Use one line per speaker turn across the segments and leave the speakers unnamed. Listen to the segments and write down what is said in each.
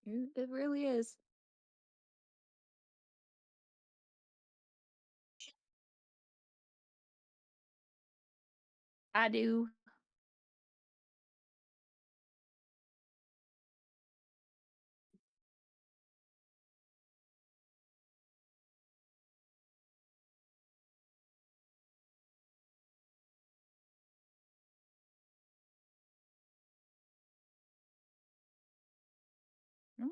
It really is. I do. Mm.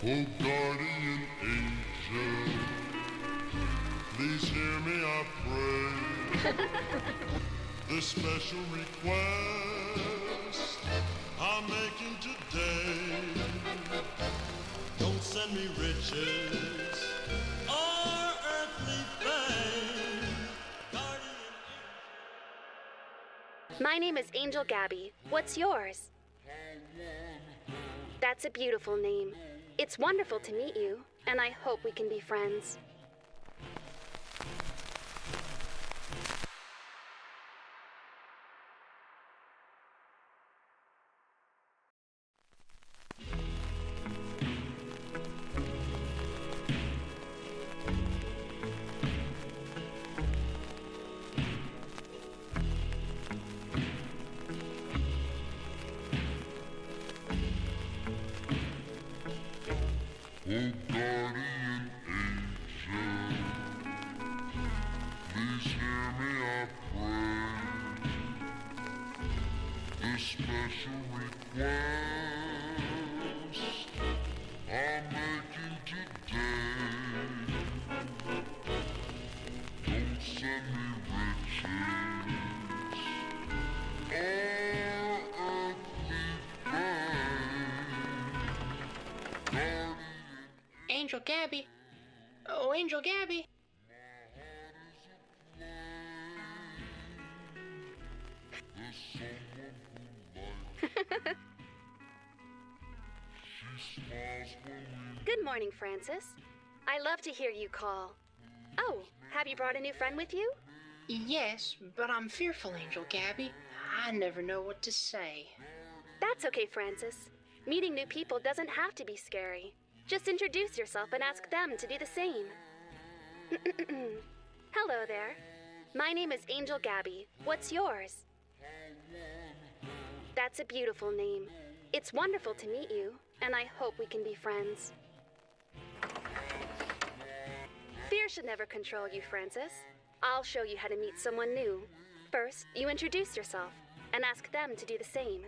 Oh, guardian angel, please hear me, I pray. This special request I'm making today. Don't send me riches or earthly fame. Guardian
My name is Angel Gabby. What's yours? That's a beautiful name. It's wonderful to meet you, and I hope we can be friends.
Oh, guardian angel, please hear me, I pray. This special request I'm making today. Don't send me riches or earthly fame.
Angel Gabby. Oh, Angel Gabby.
Good morning, Francis. I love to hear you call. Oh, have you brought a new friend with you?
Yes, but I'm fearful, Angel Gabby. I never know what to say.
That's okay, Francis. Meeting new people doesn't have to be scary. Just introduce yourself and ask them to do the same. Hello there. My name is Angel Gabby. What's yours? That's a beautiful name. It's wonderful to meet you, and I hope we can be friends. Fear should never control you, Francis. I'll show you how to meet someone new. First, you introduce yourself and ask them to do the same.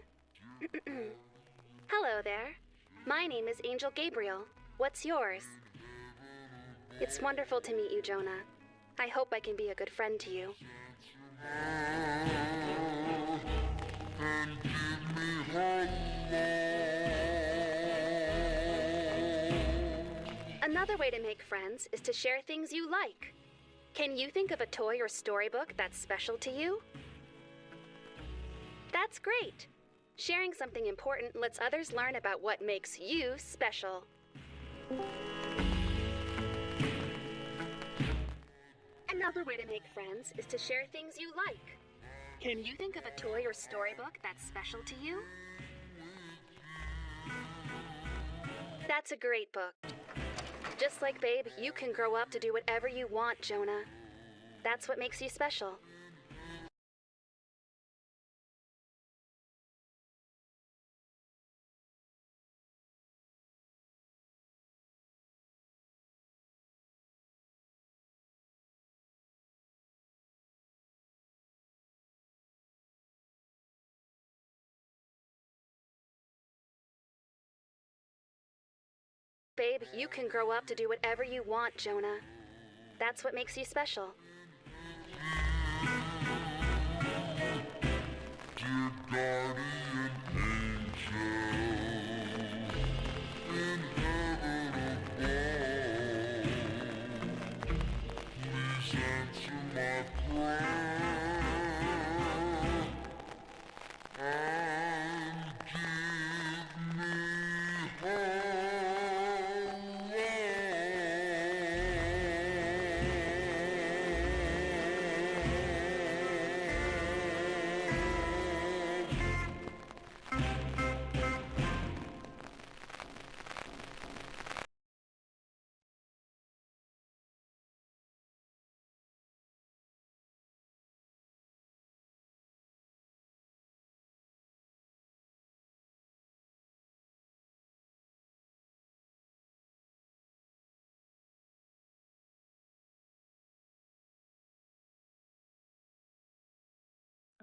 Hello there. My name is Angel Gabriel. What's yours? It's wonderful to meet you, Jonah. I hope I can be a good friend to you.
And give me her love.
Another way to make friends is to share things you like. Can you think of a toy or storybook that's special to you? That's great. Sharing something important lets others learn about what makes you special. Another way to make friends is to share things you like. Can you think of a toy or storybook that's special to you? That's a great book. Just like Babe, you can grow up to do whatever you want, Jonah. That's what makes you special. Babe, you can grow up to do whatever you want, Jonah. That's what makes you special.
Dear guardian angel, in heaven above, please answer my prayer and give me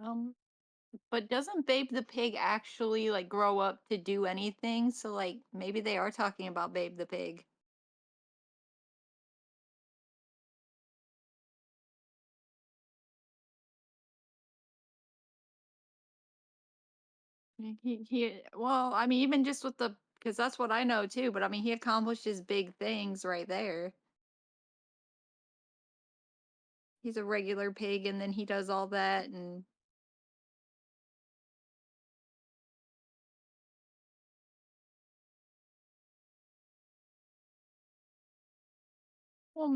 Um, but doesn't Babe the Pig actually like grow up to do anything? So like maybe they are talking about Babe the Pig. Well, I mean, even just with the because that's what I know too. But I mean, he accomplishes big things right there. He's a regular pig, and then he does all that, and well,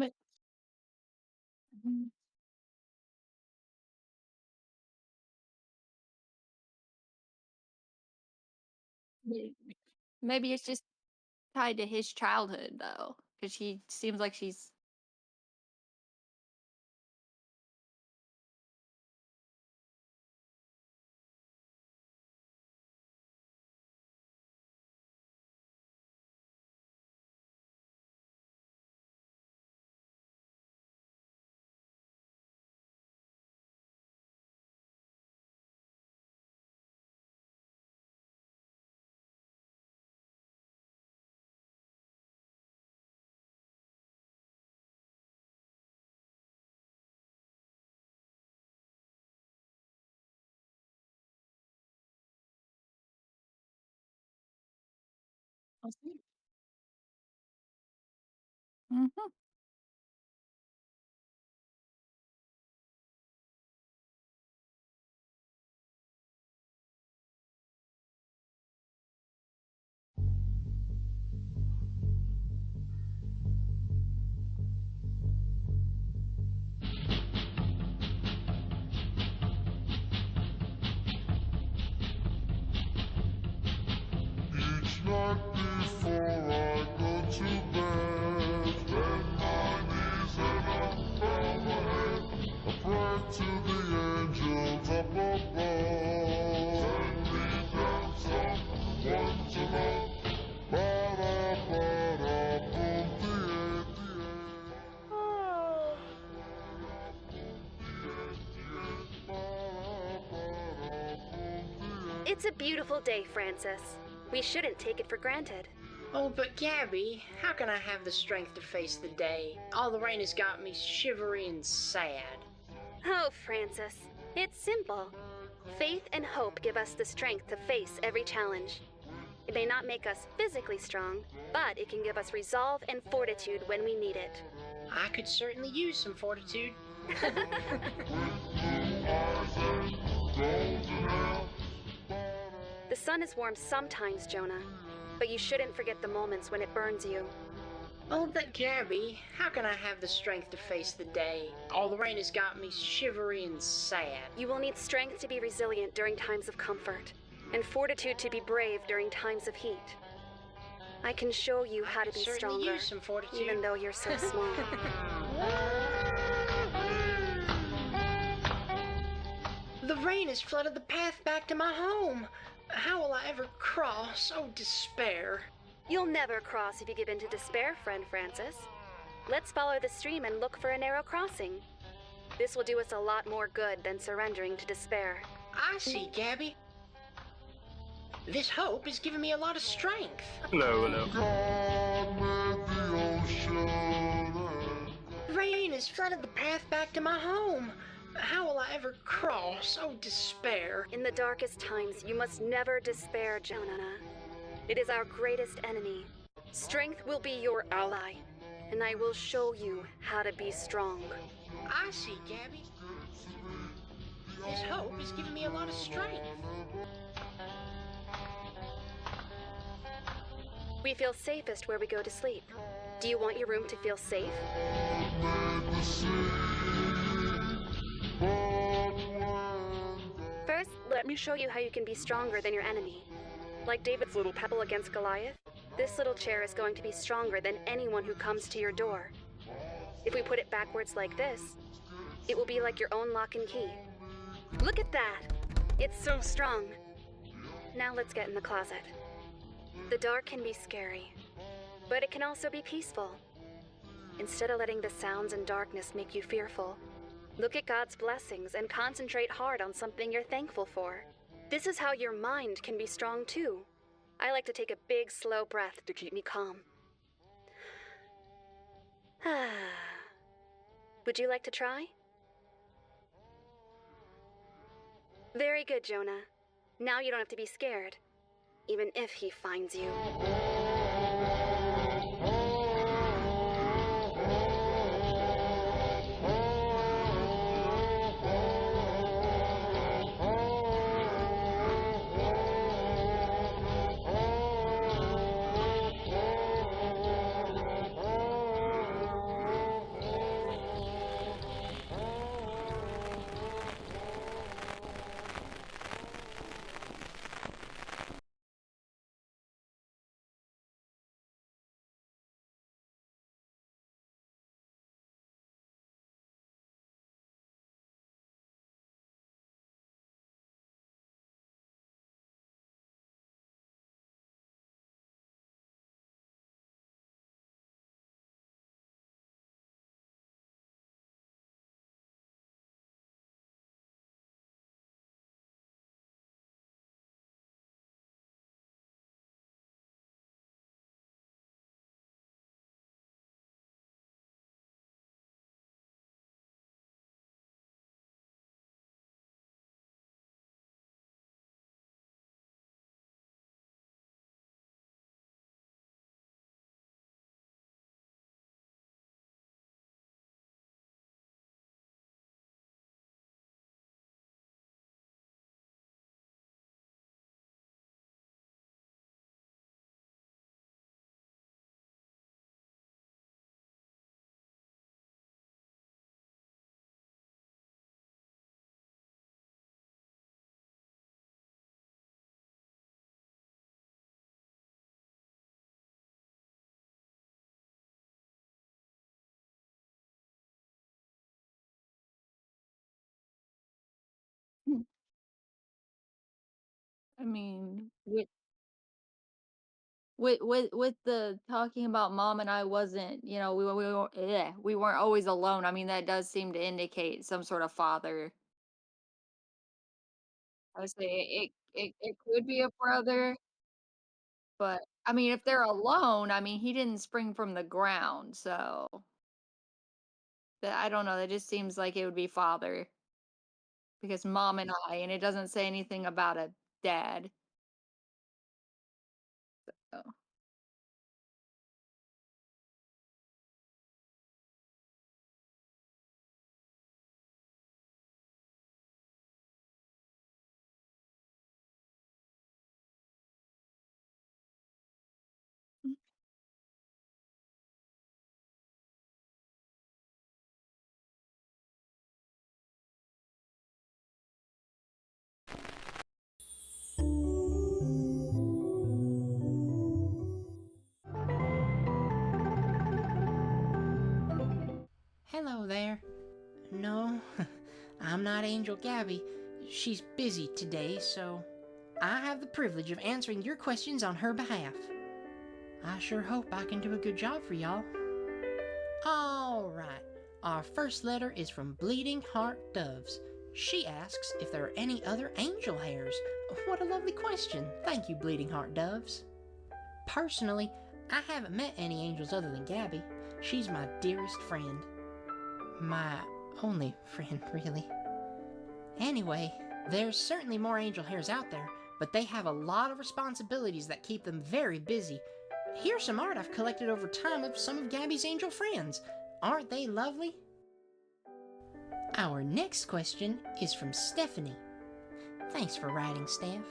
mhm. May- maybe it's just tied to his childhood though, because she seems like she's Mhm.
each night before I go to bed. Bend my knees and I bow my head. I pray to the angels up above. Send me down someone to love. Ba-da-ba-da, boom,
It's a beautiful day, Francis. We shouldn't take it for granted.
Oh, but Gabby, how can I have the strength to face the day? All the rain has got me shivery and sad.
Oh, Francis, it's simple. Faith and hope give us the strength to face every challenge. It may not make us physically strong, but it can give us resolve and fortitude when we need it.
I could certainly use some fortitude.
The sun is warm sometimes, Jonah, but you shouldn't forget the moments when it burns you.
Oh, but Gabby, how can I have the strength to face the day? All the rain has got me shivery and sad.
You will need strength to be resilient during times of comfort, and fortitude to be brave during times of heat. I can show you how
I
to
could
be
certainly
stronger,
use some fortitude.
even though you're so small.
The rain has flooded the path back to my home. How will I ever cross? Oh, despair.
You'll never cross if you give in to despair, friend Francis. Let's follow the stream and look for a narrow crossing. This will do us a lot more good than surrendering to despair.
I see, Gabby. This hope is giving me a lot of strength.
Hello, hello.
God made the ocean and
The rain has flooded the path back to my home. How will I ever cross? Oh, despair.
In the darkest times, you must never despair, Jonah. It is our greatest enemy. Strength will be your ally, and I will show you how to be strong.
I see, Gabby. This hope is giving me a lot of strength.
We feel safest where we go to sleep. Do you want your room to feel safe?
made the sea. But when
First, let me show you how you can be stronger than your enemy. Like David's little pebble against Goliath, this little chair is going to be stronger than anyone who comes to your door. If we put it backwards like this, it will be like your own lock and key. Look at that! It's so strong. Now let's get in the closet. The dark can be scary, but it can also be peaceful. Instead of letting the sounds and darkness make you fearful, look at God's blessings and concentrate hard on something you're thankful for. This is how your mind can be strong too. I like to take a big, slow breath to keep me calm. Would you like to try? Very good, Jonah. Now you don't have to be scared, even if he finds you.
I mean, with the talking about mom and I wasn't, we weren't always alone. I mean, that does seem to indicate some sort of father. I would say it could be a brother, but I mean, if they're alone, I mean, he didn't spring from the ground, so that I don't know. That just seems like it would be father because mom and I, and it doesn't say anything about a dad. So.
No, I'm not Angel Gabby. She's busy today, so I have the privilege of answering your questions on her behalf. I sure hope I can do a good job for y'all. All right, our first letter is from Bleeding Heart Doves. She asks if there are any other angel hares. What a lovely question. Thank you, Bleeding Heart Doves. Personally, I haven't met any angels other than Gabby. She's my dearest friend. My only friend, really. Anyway, there's certainly more angel hares out there, but they have a lot of responsibilities that keep them very busy. Here's some art I've collected over time of some of Gabby's angel friends. Aren't they lovely? Our next question is from Stephanie. Thanks for writing, Steph.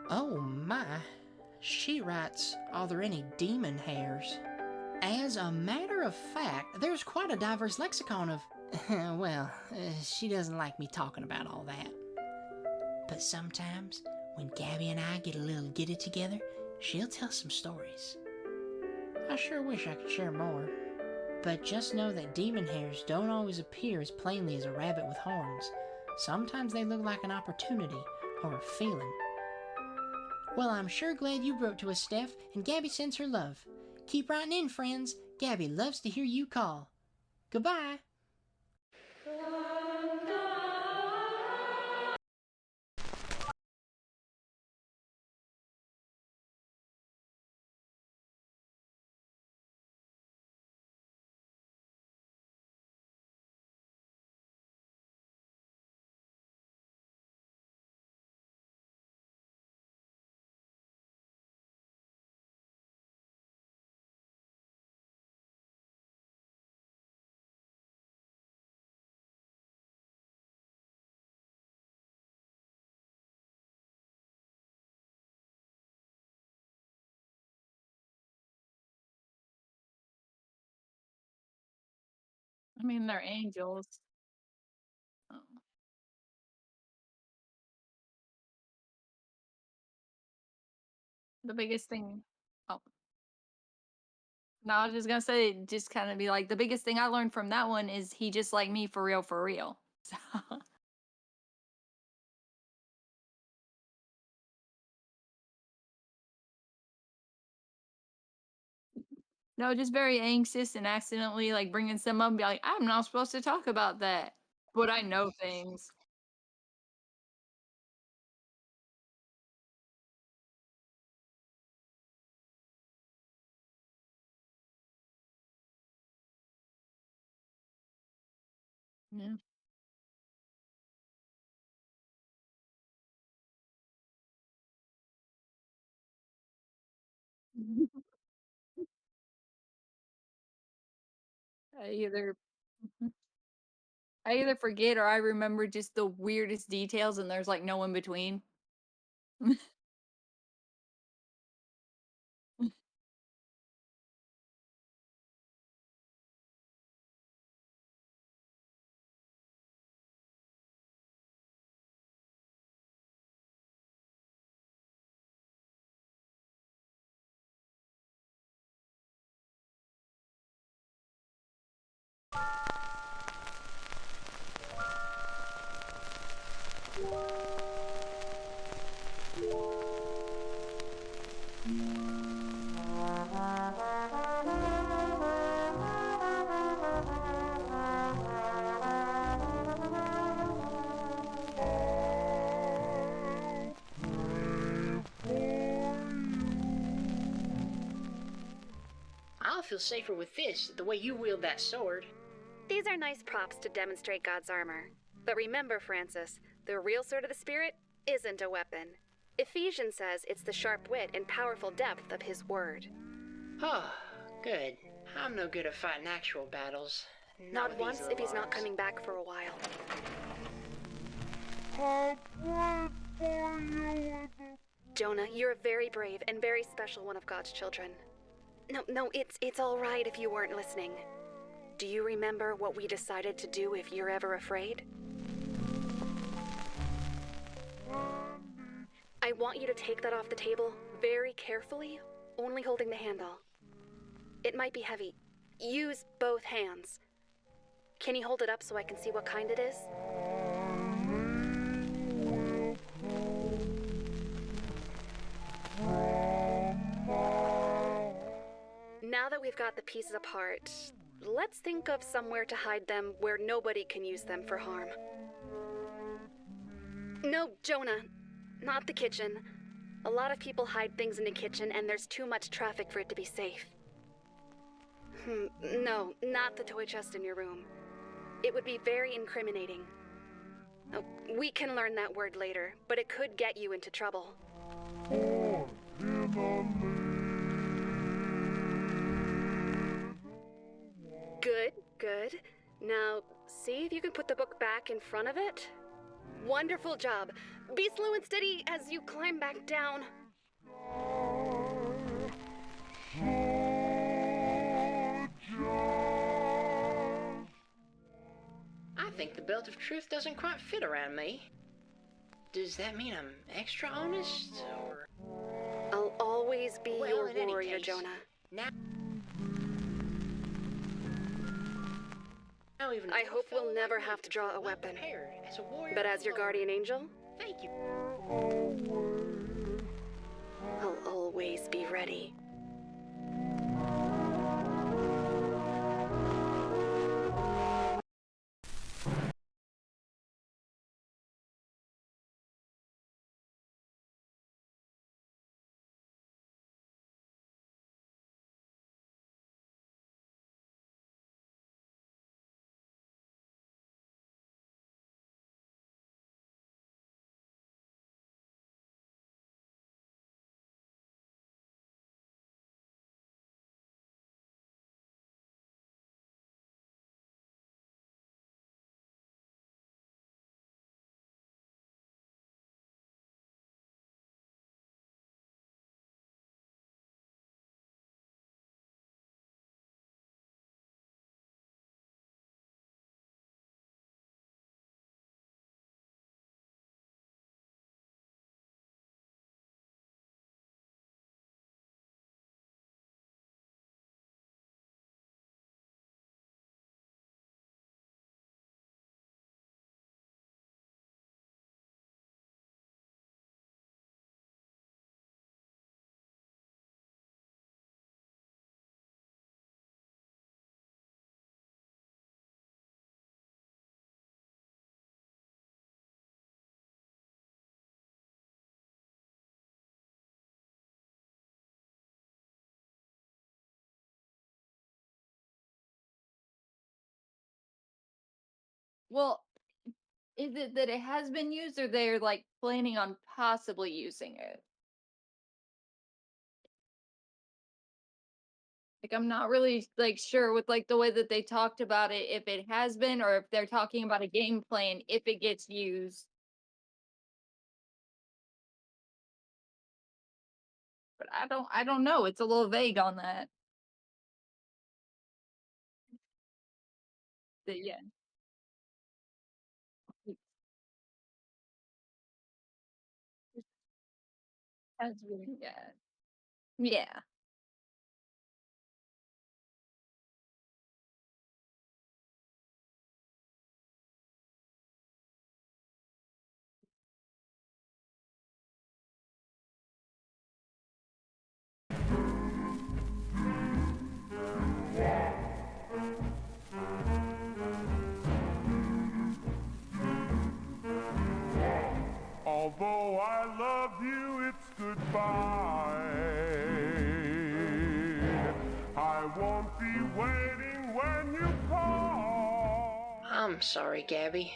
Oh my, she writes, are there any demon hares? As a matter of fact, there's quite a diverse lexicon of... she doesn't like me talking about all that. But sometimes, when Gabby and I get a little giddy together, she'll tell some stories. I sure wish I could share more. But just know that demon hares don't always appear as plainly as a rabbit with horns. Sometimes they look like an opportunity or a feeling. Well, I'm sure glad you wrote to us, Steph, and Gabby sends her love. Keep writing in, friends. Gabby loves to hear you call. Goodbye.
I mean, they're angels. Oh. The biggest thing. Oh, no, I was just gonna say, just kind of be like, the biggest thing I learned from that one is he just like me for real, for real. So, no, just very anxious and accidentally like bringing some up and be like, I'm not supposed to talk about that, but I know things. Yeah. I either Mhm. I either forget or I remember just the weirdest details and there's like no in between.
I'll feel safer with this, the way you wield that sword.
These are nice props to demonstrate God's armor. But remember, Francis, the real sword of the Spirit isn't a weapon. Ephesians says it's the sharp wit and powerful depth of His Word.
Oh, good. I'm no good at fighting actual battles.
Not
with these
once if
little
he's not
arms.
coming back for a while. Jonah, you're a very brave and very special one of God's children. No, it's all right if you weren't listening. Do you remember what we decided to do if you're ever afraid? I want you to take that off the table very carefully, only holding the handle. It might be heavy. Use both hands. Can you hold it up so I can see what kind it is? Now that we've got the pieces apart, let's think of somewhere to hide them where nobody can use them for harm. No, Jonah, not the kitchen. A lot of people hide things in the kitchen and there's too much traffic for it to be safe. No, not the toy chest in your room. It would be very incriminating. Oh, we can learn that word later, but it could get you into trouble. Good, good. Now, see if you can put the book back in front of it. Wonderful job. Be slow and steady as you climb back down.
I think the belt of truth doesn't quite fit around me. Does that mean I'm extra honest, or...?
I'll always be
Well,
your
in any
warrior,
case,
Jonah.
Now even
I hope we'll
fellow
never
like me
have to draw a
well
weapon.
prepared as a warrior
But
of
as
the
your
Lord.
guardian angel,
Thank you.
I'll always be ready.
Well, is it that it has been used or they're like planning on possibly using it? Like I'm not really like sure with like the way that they talked about it if it has been or if they're talking about a game plan if it gets used. But I don't know. It's a little vague on that. But yeah. It has been, yeah. Yeah.
Although I love you, it's goodbye. I won't be waiting when you call.
I'm sorry, Gabby.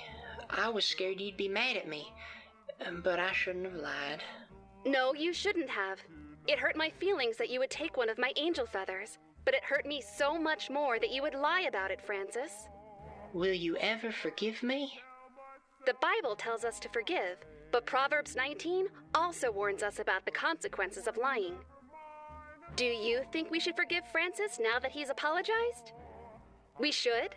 I was scared you'd be mad at me, but I shouldn't have lied.
No, you shouldn't have. It hurt my feelings that you would take one of my angel feathers, but it hurt me so much more that you would lie about it, Francis.
Will you ever forgive me?
The Bible tells us to forgive, but Proverbs 19 also warns us about the consequences of lying. Do you think we should forgive Francis now that he's apologized? We should?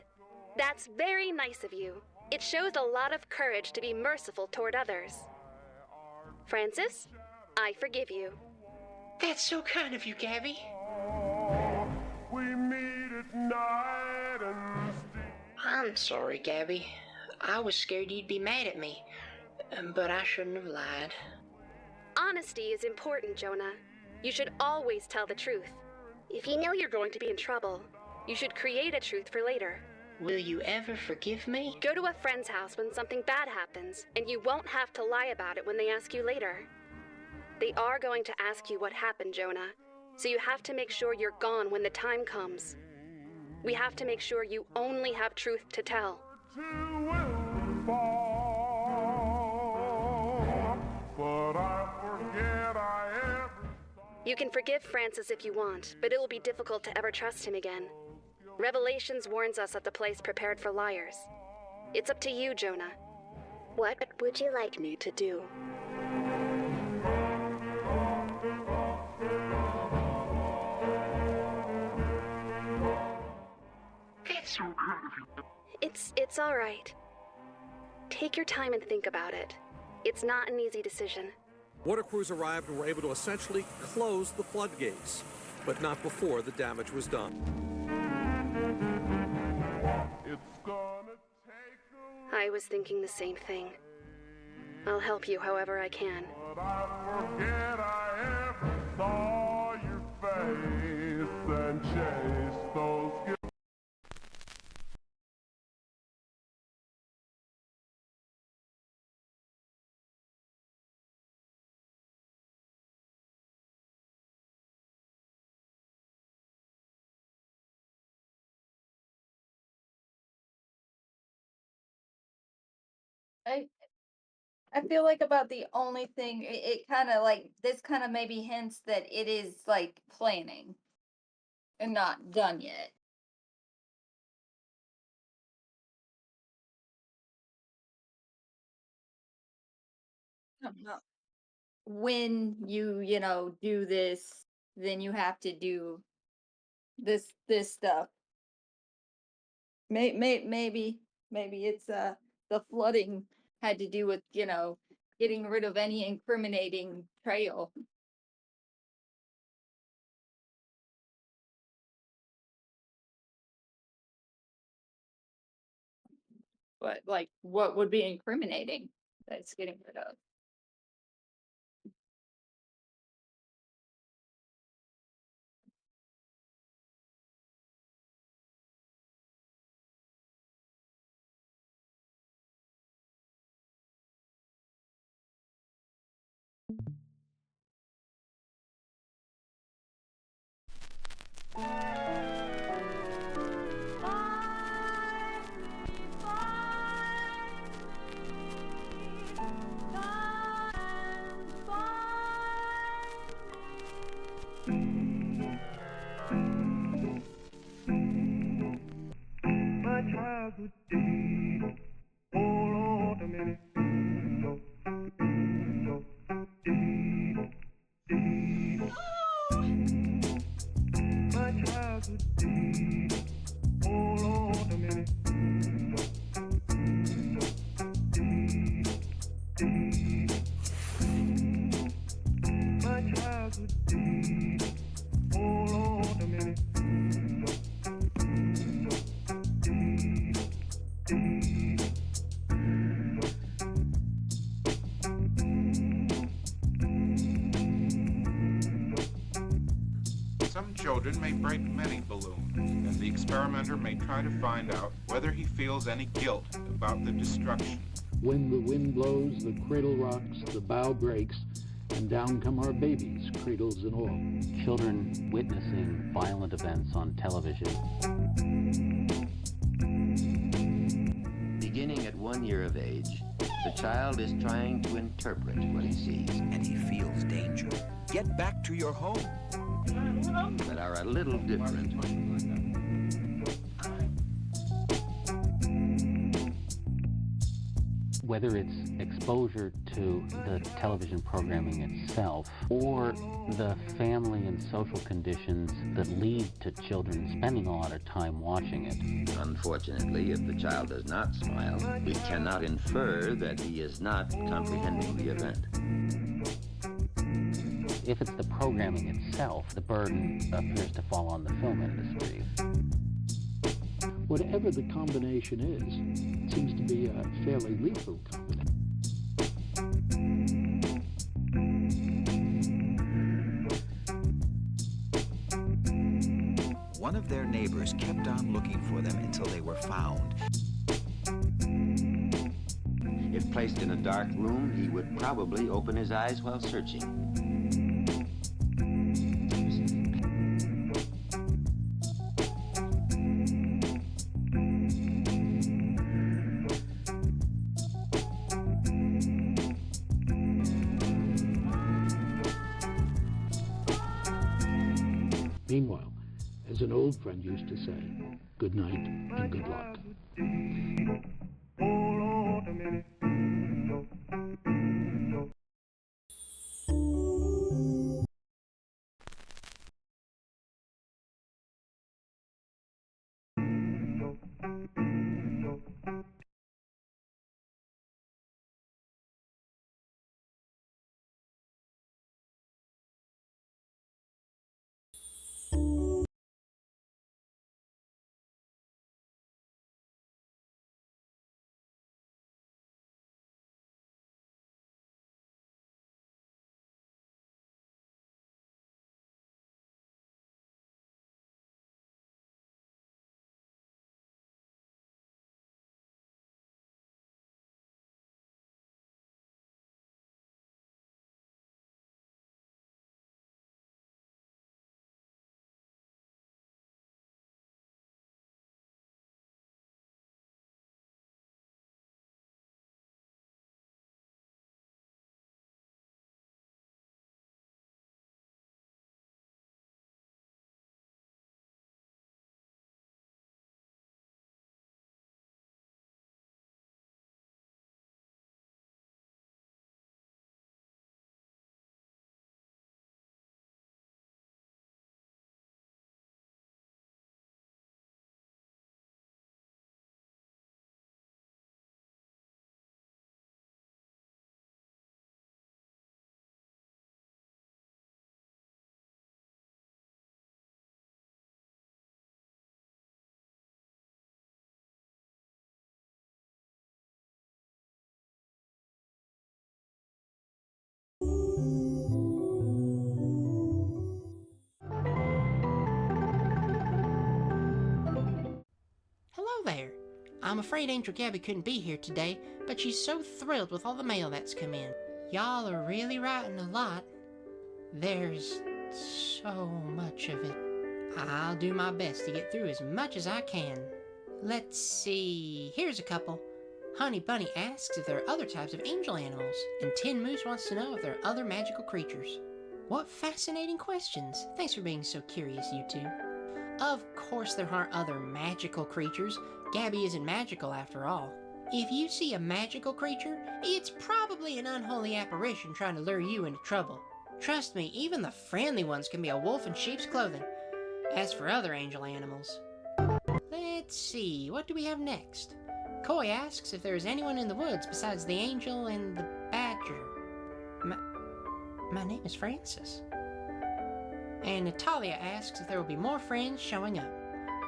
That's very nice of you. It shows a lot of courage to be merciful toward others. Francis, I forgive you.
That's so kind of you,
We meet at night and steal.
I I'm sorry, Gabby. I was scared you'd be mad at me, but I shouldn't have lied.
Honesty is important, Jonah. You should always tell the truth. If you know you're going to be in trouble, you should create a truth for later.
Will you ever forgive me?
Go to a friend's house when something bad happens, and you won't have to lie about it when they ask you later. They are going to ask you what happened, Jonah, so you have to make sure you're gone when the time comes. We have to make sure you only have truth to tell. You can forgive Francis if you want, but it will be difficult to ever trust him again. Revelations warns us of the place prepared for liars. It's up to you, Jonah. What would you like me to do? It's all right. Take your time and think about it. It's not an easy decision.
Water crews arrived and were able to essentially close the floodgates, but not before the damage was done.
I was thinking the same thing. I'll help you however I can.
I I feel like about the only thing it kind of like this kind of maybe hints that it is like planning and not done yet. Uh-huh. When you do this, then you have to do this stuff. Maybe it's the flooding had to do with getting rid of any incriminating trail. But like, what would be incriminating that's getting rid of?
Some children may break many balloons, and the experimenter may try to find out whether he feels any guilt about the destruction.
When the wind blows, the cradle rocks, the bow breaks, and down come our babies, cradles and all.
Children witnessing violent events on television.
Beginning at 1 year of age, the child is trying to interpret what he sees.
And he feels danger. Get back to your home.
That are a little different.
Whether it's exposure to the television programming itself or the family and social conditions that lead to children spending a lot of time watching it.
Unfortunately, if the child does not smile, we cannot infer that he is not comprehending the event.
If it's the programming itself, the burden appears to fall on the film industry.
Whatever the combination is, it seems to be a fairly lethal combination.
One of their neighbors kept on looking for them until they were found.
If placed in a dark room, he would probably open his eyes while searching.
Meanwhile, as an old friend used to say, good night and good luck.
Hello there. I'm afraid Angel Gabby couldn't be here today, but she's so thrilled with all the mail that's come in. Y'all are really writing a lot. There's so much of it. I'll do my best to get through as much as I can. Let's see, here's a couple. Honey Bunny asks if there are other types of angel animals, and Tin Moose wants to know if there are other magical creatures. What fascinating questions. Thanks for being so curious, you two. Of course there aren't other magical creatures. Gabby isn't magical after all. If you see a magical creature, it's probably an unholy apparition trying to lure you into trouble. Trust me, even the friendly ones can be a wolf in sheep's clothing. As for other angel animals... Let's see, what do we have next? Coy asks if there is anyone in the woods besides the angel and the badger. My name is Francis. And Natalia asks if there will be more friends showing up.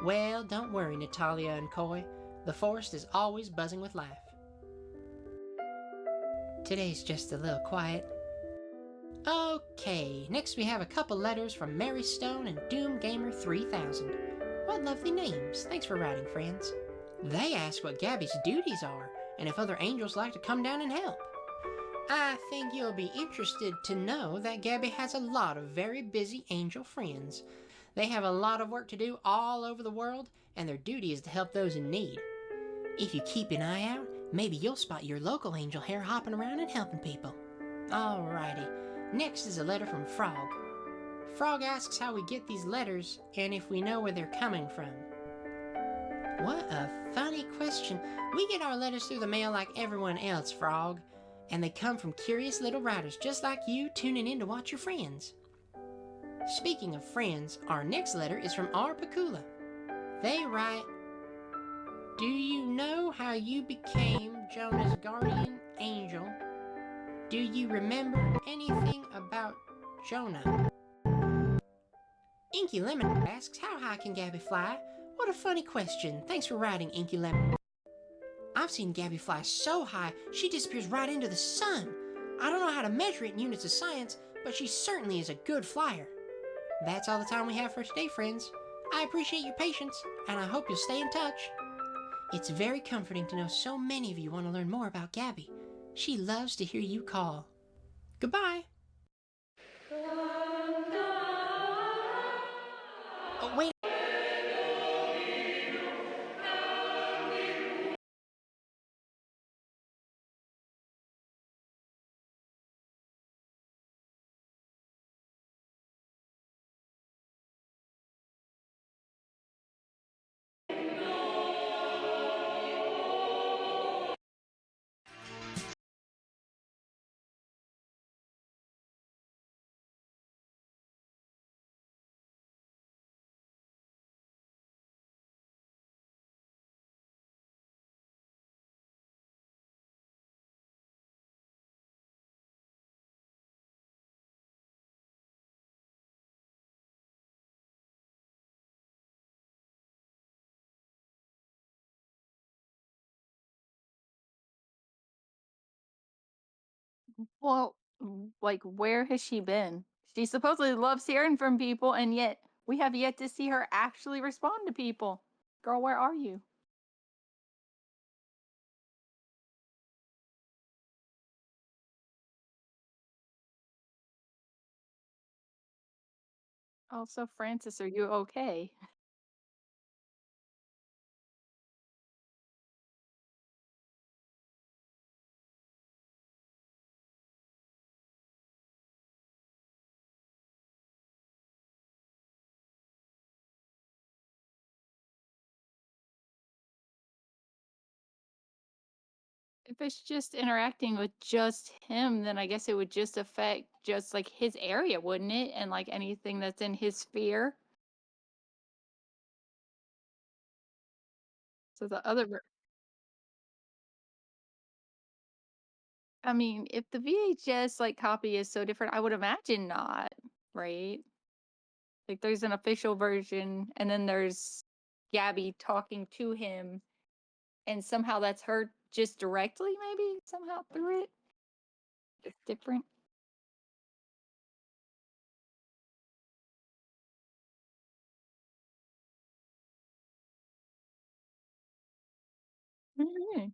Well, don't worry, Natalia and Coy. The forest is always buzzing with life. Today's just a little quiet. Okay, next we have a couple letters from Mary Stone and Doom Gamer 3000. What lovely names. Thanks for writing, friends. They ask what Gabby's duties are, and if other angels like to come down and help. I think you'll be interested to know that Gabby has a lot of very busy angel friends. They have a lot of work to do all over the world, and their duty is to help those in need. If you keep an eye out, maybe you'll spot your local Angel Hare hopping around and helping people. Alrighty, next is a letter from Frog. Frog asks how we get these letters, and if we know where they're coming from. What a funny question. We get our letters through the mail like everyone else, Frog. And they come from curious little writers just like you tuning in to watch your friends. Speaking of friends, our next letter is from R. Pakula. They write, do you know how you became Jonah's guardian angel? Do you remember anything about Jonah? Inky Lemon asks, how high can Gabby fly? What a funny question. Thanks for writing, Inky Lemon. I've seen Gabby fly so high, she disappears right into the sun. I don't know how to measure it in units of science, but she certainly is a good flyer. That's all the time we have for today, friends. I appreciate your patience, and I hope you'll stay in touch. It's very comforting to know so many of you want to learn more about Gabby. She loves to hear you call. Goodbye. Oh, wait.
Well, like, where has she been? She supposedly loves hearing from people, and yet we have yet to see her actually respond to people. Girl, where are you? Oh, so Francis, are you okay? If it's just interacting with just him, then I guess it would just affect just like his area, wouldn't it? And like anything that's in his sphere. So the other, I mean, if the VHS like copy is so different, I would imagine not, right? Like there's an official version, and then there's Gabby talking to him, and somehow that's her just directly, maybe somehow through it. It's different. Mhm.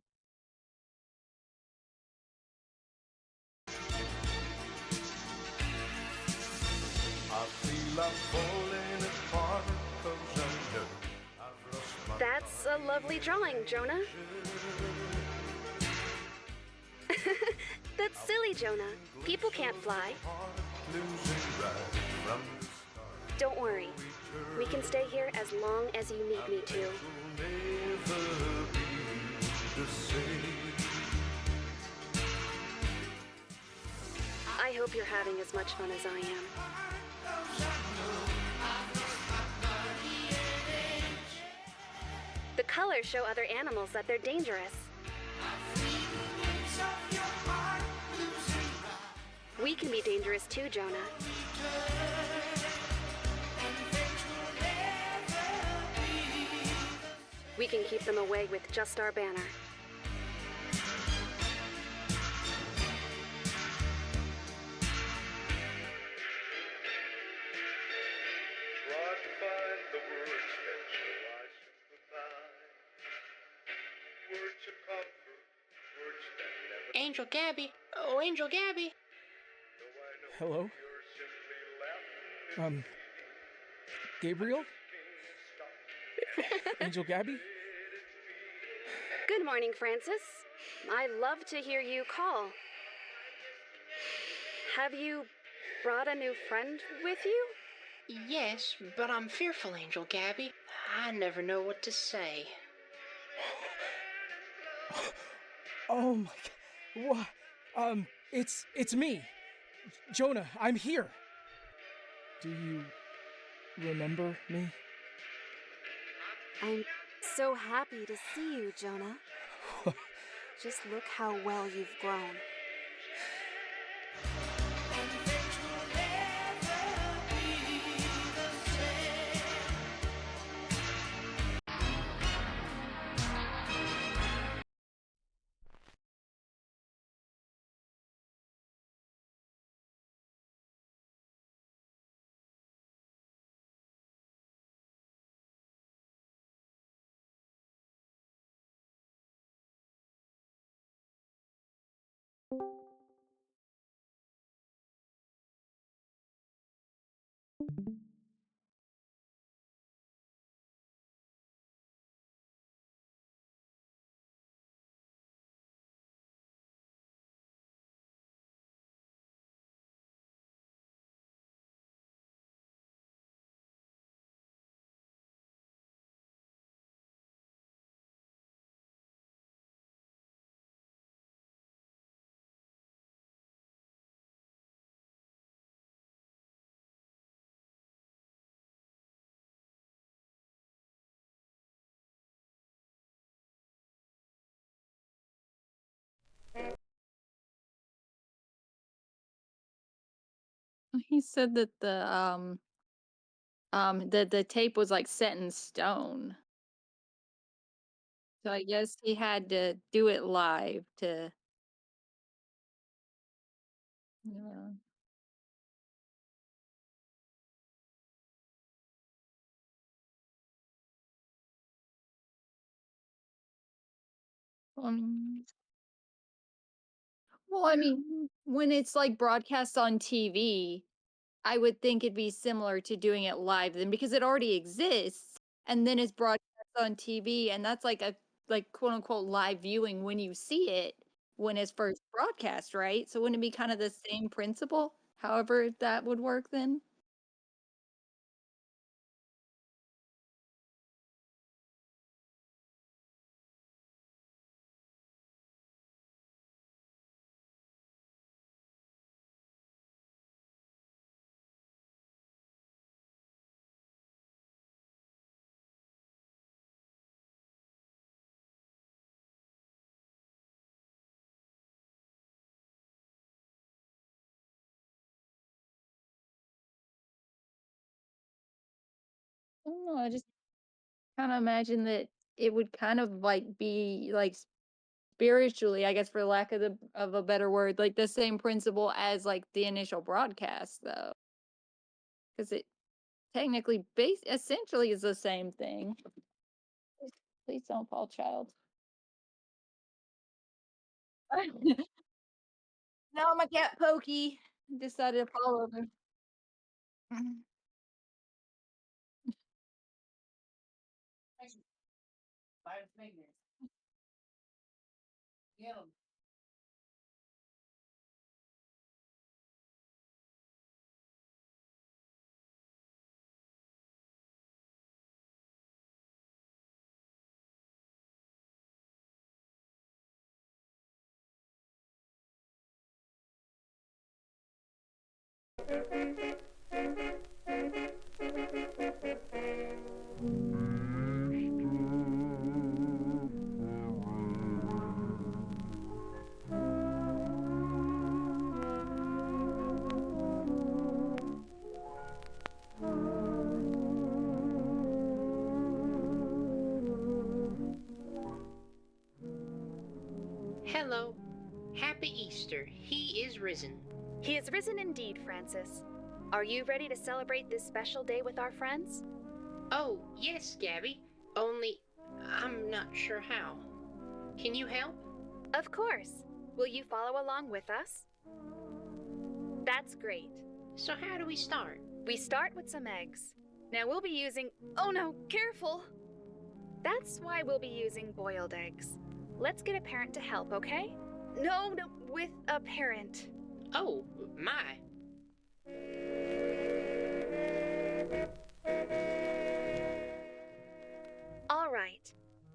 That's a lovely drawing, Jonah. That's silly, Jonah. People can't fly. Don't worry. We can stay here as long as you need me to. I hope you're having as much fun as I am. The colors show other animals that they're dangerous. We can be dangerous too, Jonah. We can keep them away with just our banner.
Angel Gabby. Oh, Angel Gabby.
Hello? Gabriel? Angel Gabby?
Good morning, Francis. I love to hear you call. Have you brought a new friend with you?
Yes, but I'm fearful, Angel Gabby. I never know what to say.
Oh my god. What? It's me. Jonah, I'm here. Do you remember me?
I'm so happy to see you, Jonah. Just look how well you've grown.
He said that the tape was, like, set in stone. So I guess he had to do it live to yeah. Um, well, I mean, when it's, like, broadcast on TV, I would think it'd be similar to doing it live then because it already exists, and then it's broadcast on TV, and that's like a, like, quote, unquote, "live viewing" when you see it when it's first broadcast, right? So wouldn't it be kinda the same principle? However that would work then? I don't know, I just kinda imagine that it would kind of, like, be, like, spiritually, I guess, for lack of a better word, like, the same principle as, like, the initial broadcast, though, because it technically essentially is the same thing. Please don't fall, child. Now my cat Pokey decided to fall over. Mhm.
Hello. Happy Easter. He is risen.
He is risen indeed, Francis. Are you ready to celebrate this special day with our friends?
Oh, yes, Gabby. Only I'm not sure how. Can you help?
Of course. Will you follow along with us? That's great.
So how do we start?
We start with some eggs. Now we'll be using... Oh no, careful! That's why we'll be using boiled eggs. Let's get a parent to help, okay? No, with a parent.
Oh, my.
All right.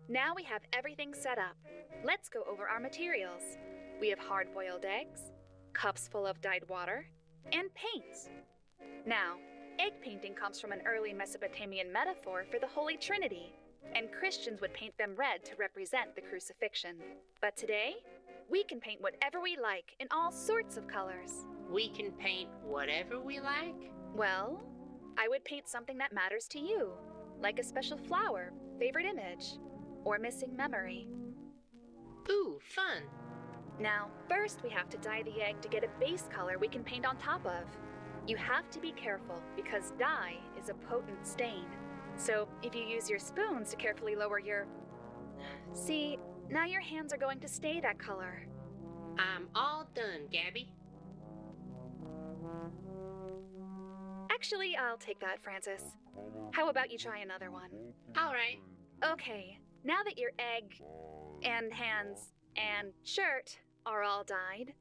Now we have everything set up. Let's go over our materials. We have hard-boiled eggs, cups full of dyed water, and paints. Now, egg painting comes from an early Mesopotamian metaphor for the Holy Trinity, and Christians would paint them red to represent the crucifixion. But today, we can paint whatever we like in all sorts of colors.
We can paint whatever we like?
Well, I would paint something that matters to you, like a special flower, favorite image, or missing memory.
Ooh, fun.
Now, first we have to dye the egg to get a base color we can paint on top of. You have to be careful because dye is a potent stain. So if you use your spoons to carefully lower your... See, now your hands are going to stay that color.
I'm all done, Gabby.
Actually, I'll take that, Francis. How about you try another one?
All right.
Okay, now that your egg and hands and shirt are all dyed,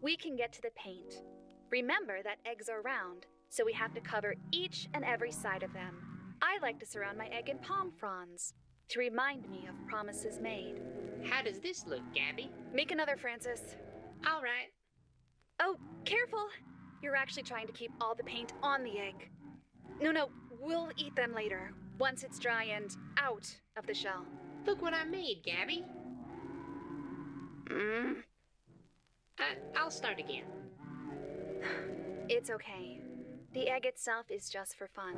we can get to the paint. Remember that eggs are round, so we have to cover each and every side of them. I like to surround my egg in palm fronds to remind me of promises made.
How does this look, Gabby?
Make another, Francis.
All right.
Oh, careful! You're actually trying to keep all the paint on the egg. No, we'll eat them later, once it's dry and out of the shell.
Look what I made, Gabby. I'll start again.
It's okay. The egg itself is just for fun.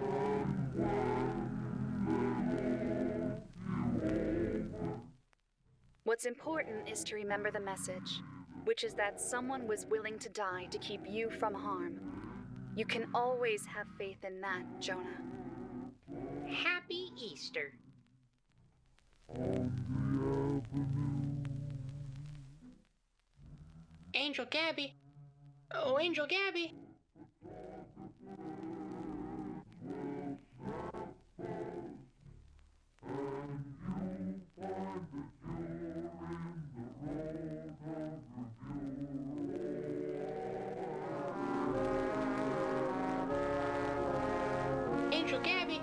What's important is to remember the message, which is that someone was willing to die to keep you from harm. You can always have faith in that, Jonah.
Happy Easter. Angel Gabby. Oh, Angel Gabby. Angel Gabby.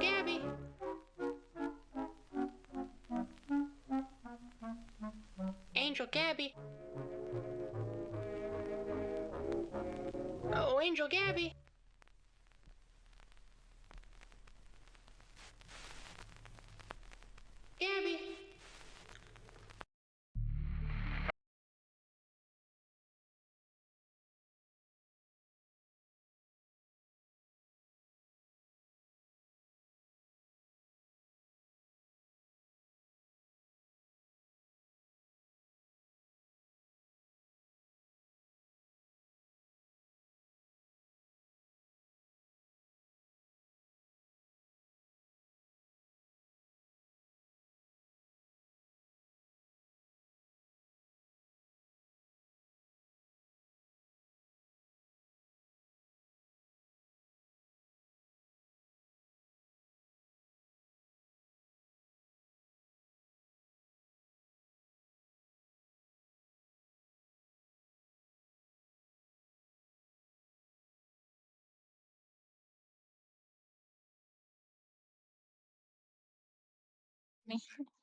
Gabby. Angel Gabby. Oh, Angel Gabby. Gabby.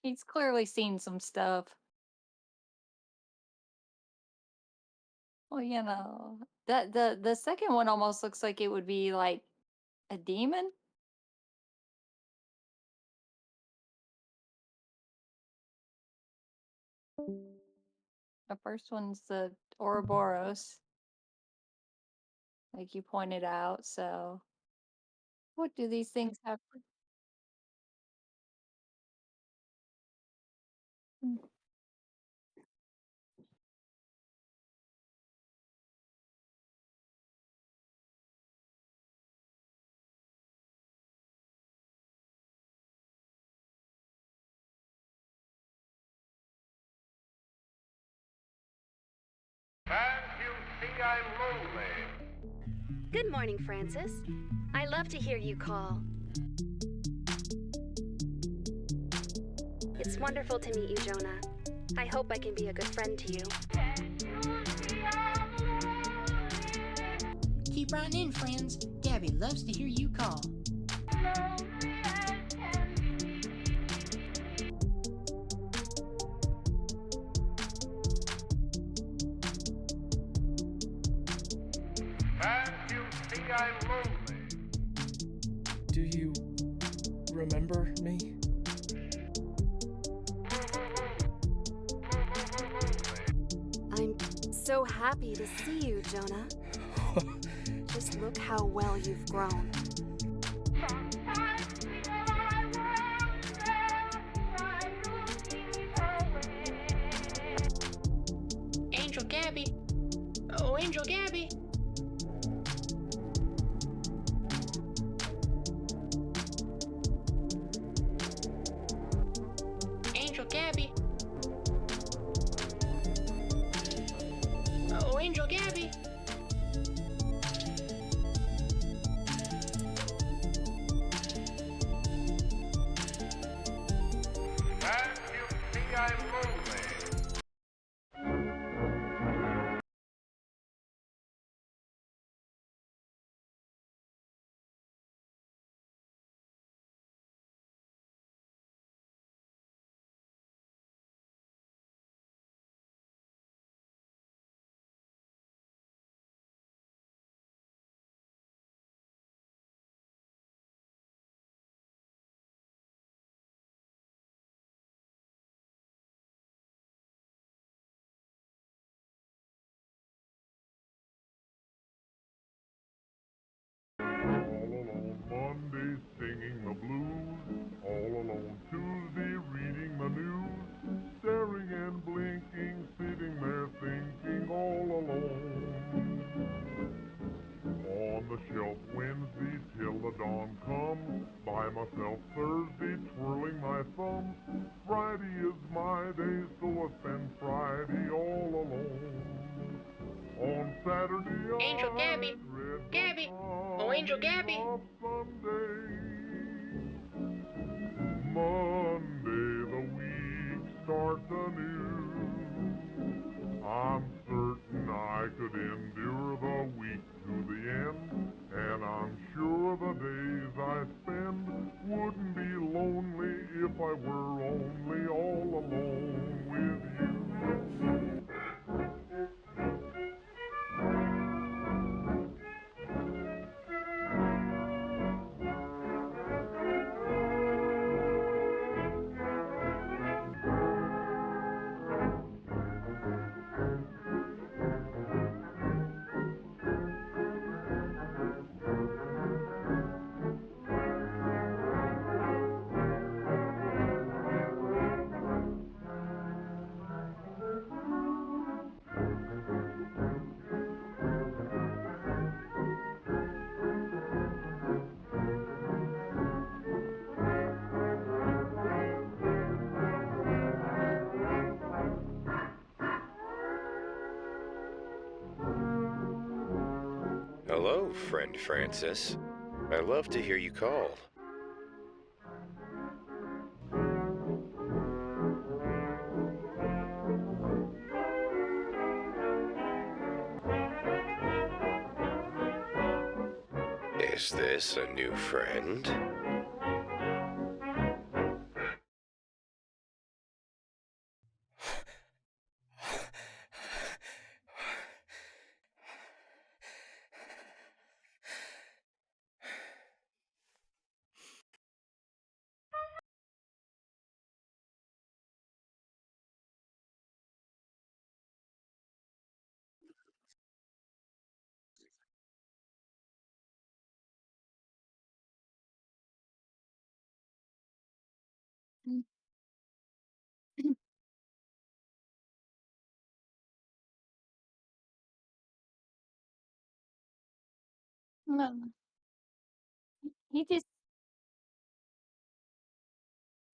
He's clearly seen some stuff. Well, that the second one almost looks like it would be like a demon. The first one's the Ouroboros, like you pointed out. So, what do these things have? Mm.
Can't you see I'm lonely?
Good morning, Francis. I love to hear you call. It's wonderful to meet you, Jonah. I hope I can be a good friend to you.
Keep right in, friends. Gabby loves to hear you call.
Can't you see I'm lonely?
Do you remember me?
I'm so happy to see you, Jonah. Just look how well you've grown.
Angel Gabby. Oh, Angel Gabby. Angel Gabby. Oh, Angel Gabby.
Can't you see I'm lonely? Monday singing the blues, all alone. Tuesday reading the news, staring and blinking, sitting there thinking all alone. On the shelf Wednesday till the dawn comes, by myself Thursday twirling my thumbs. Friday is my day, so I spend Friday all alone. On Saturday
Angel Gabby! Gabby! Oh, Angel Gabby!
Sunday. Monday the week starts anew. I'm certain I could endure the week to the end, and I'm sure the days I spend wouldn't be lonely if I were only all alone with you.
Hello, friend Francis. I love to hear you call. Is this a new friend?
Mm. No, he just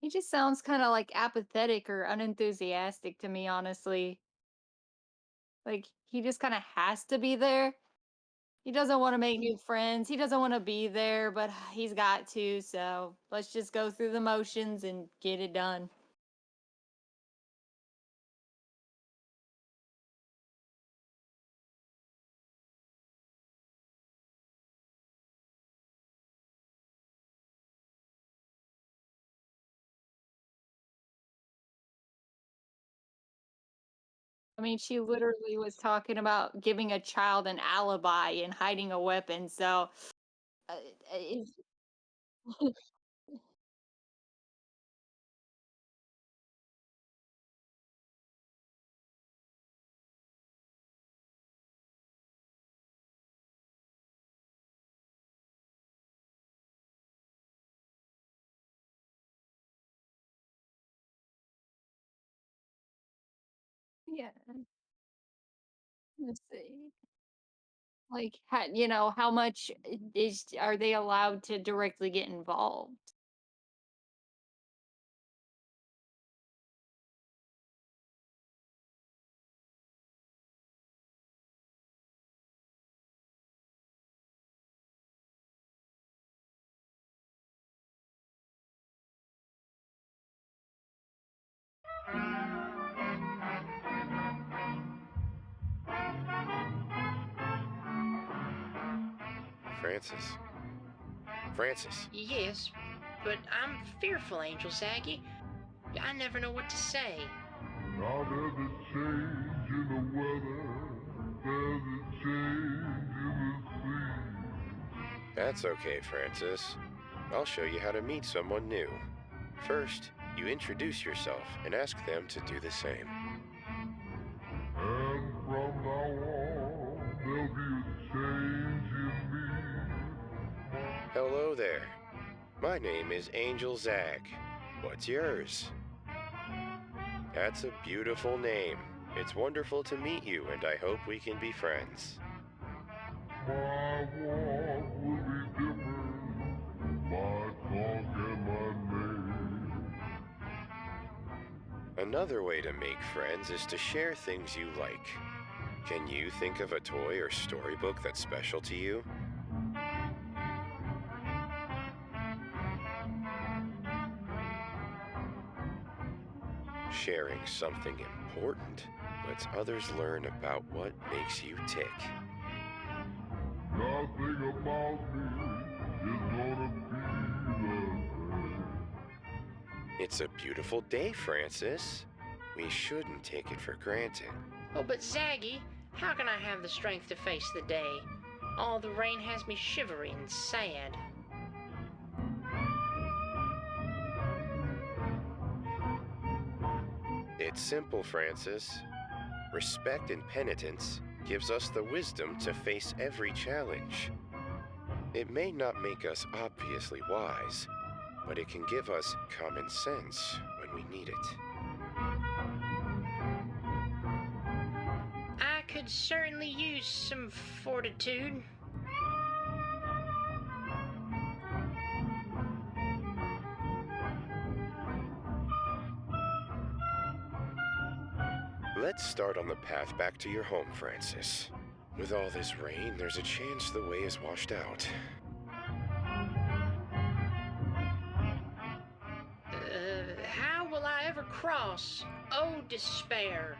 he just sounds kind of like apathetic or unenthusiastic to me, honestly. Like he just kind of has to be there. He doesn't want to make new friends. He doesn't want to be there, but he's got to. So let's just go through the motions and get it done. I mean, she literally was talking about giving a child an alibi and hiding a weapon. So, uh, it's, yeah. Let's see. Like, how much are they allowed to directly get involved?
Francis. Francis.
Yes, but I'm fearful, Angel Saggy. I never know what to say.
Now there's a change in the weather, there's a change in the sea.
That's okay, Francis. I'll show you how to meet someone new. First, you introduce yourself and ask them to do the same.
And from now on, there'll be a change in me.
Hello there. My name is Angel Zag. What's yours? That's a beautiful name. It's wonderful to meet you, and I hope we can be friends.
My walk will be different. My talk and my name.
Another way to make friends is to share things you like. Can you think of a toy or storybook that's special to you? Sharing something important lets others learn about what makes you tick.
Nothing about me is gonna be the same.
It's a beautiful day, Francis. We shouldn't take it for granted.
Oh, but Zaggy, how can I have the strength to face the day? All the rain has me shivery and sad.
It's simple, Francis. Respect and penitence gives us the wisdom to face every challenge. It may not make us obviously wise, but it can give us common sense when we need it.
I could certainly use some fortitude.
Let's start on the path back to your home, Francis. With all this rain, there's a chance the way is washed out.
How will I ever cross? Oh, despair.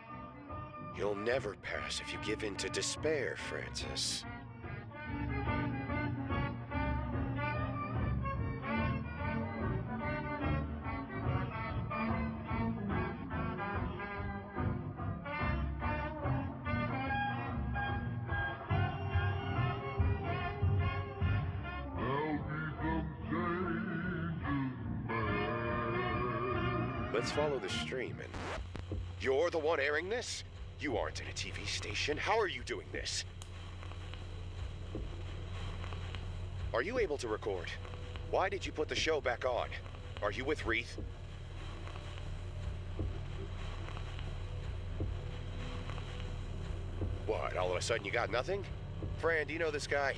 You'll never pass if you give in to despair, Francis.
There'll be some changes made.
Let's follow the stream and... You're the one airing this? You aren't in a TV station. How are you doing this? Are you able to record? Why did you put the show back on? Are you with Wreath? What, all of a sudden you got nothing? Fran, do you know this guy?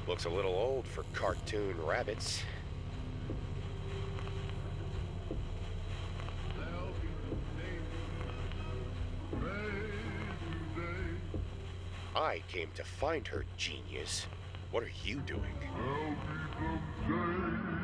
Looks a little old for cartoon rabbits.
There'll be some changes made today.
I came to find her, genius. What are you doing?
There'll be some changes made.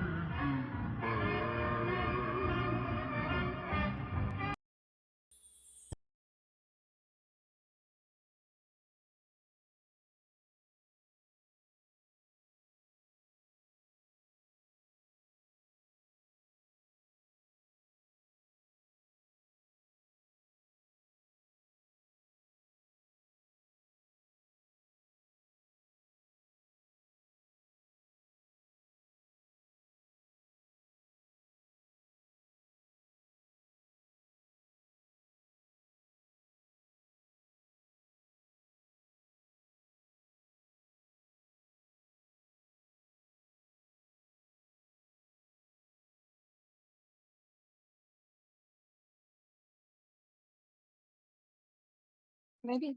Maybe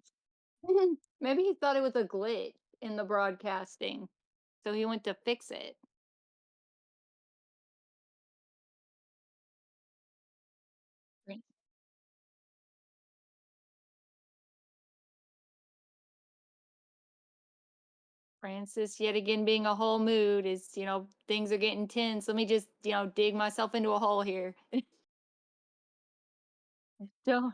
maybe he thought it was a glitch in the broadcasting, so he went to fix it. Fran- Francis, yet again, being a whole mood is, things are getting tense. Let me just, dig myself into a hole here. Don't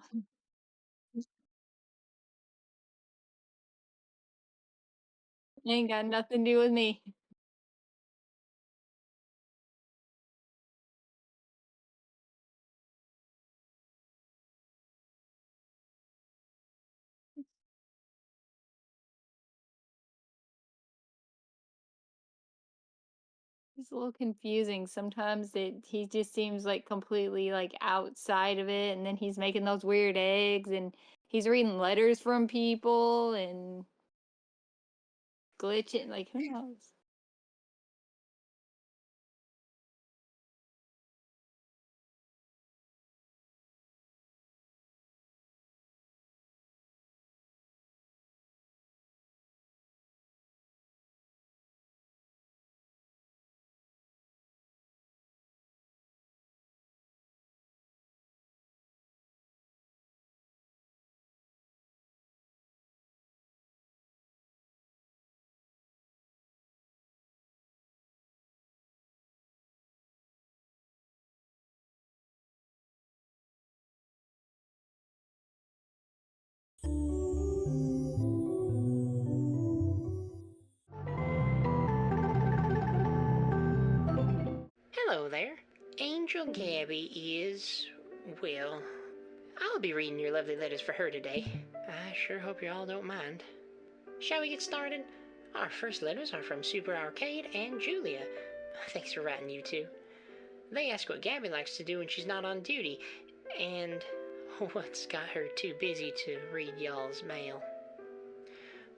ain't got nothing to do with me. It's a little confusing. Sometimes he just seems like completely like outside of it, and then he's making those weird eggs, and he's reading letters from people and glitching. Like who knows?
Hello there. Angel Gabby is, well, I'll be reading your lovely letters for her today. I sure hope you all don't mind. Shall we get started? Our first letters are from Super Arcade and Julia. Thanks for writing, you two. They ask what Gabby likes to do when she's not on duty, and what's got her too busy to read y'all's mail.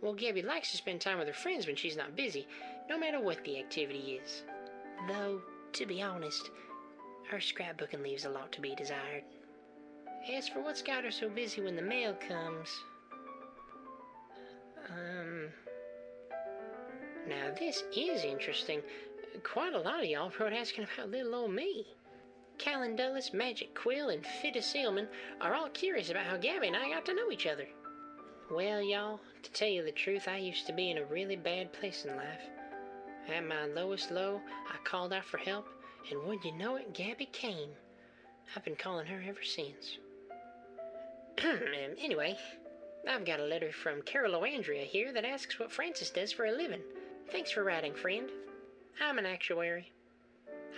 Well, Gabby likes to spend time with her friends when she's not busy, no matter what the activity is. Though, to be honest, her scrapbooking leaves a lot to be desired. As for what's got her so busy when the mail comes... Now this is interesting. Quite a lot of y'all wrote asking about little old me. Callan Dulles, Magic Quill, and Fidda Sealman are all curious about how Gabby and I got to know each other. Well, y'all, to tell you the truth, I used to be in a really bad place in life. At my lowest low, I called out for help, and wouldn't you know it, Gabby came. I've been calling her ever since. Anyway, I've got a letter from Carol O'Andrea here that asks what Francis does for a living. Thanks for writing, friend. I'm an actuary.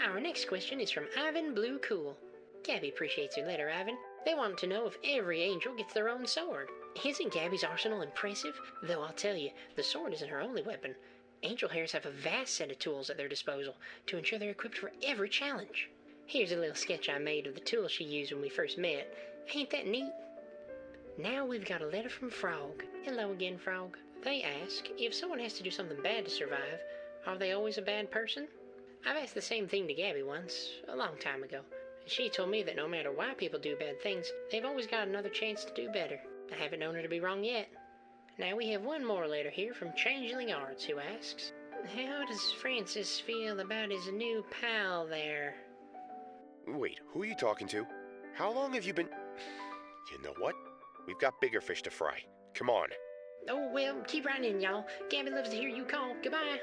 Our next question is from Ivan Blue Cool. Gabby appreciates your letter, Ivan. They want to know if every angel gets their own sword. Isn't Gabby's arsenal impressive? Though I'll tell you, the sword isn't her only weapon. Angel Hares have a vast set of tools at their disposal to ensure they're equipped for every challenge. Here's a little sketch I made of the tools she used when we first met. Ain't that neat? Now we've got a letter from Frog. Hello again, Frog. They ask, if someone has to do something bad to survive, are they always a bad person? I've asked the same thing to Gabby once, a long time ago. And she told me that no matter why people do bad things, they've always got another chance to do better. I haven't known her to be wrong yet. Now we have one more letter here from Changeling Arts, who asks, how does Francis feel about his new pal there?
Wait, who are you talking to? How long have you been... You know what? We've got bigger fish to fry. Come on.
Oh, well, keep writing in, y'all. Gabby loves to hear you call. Goodbye.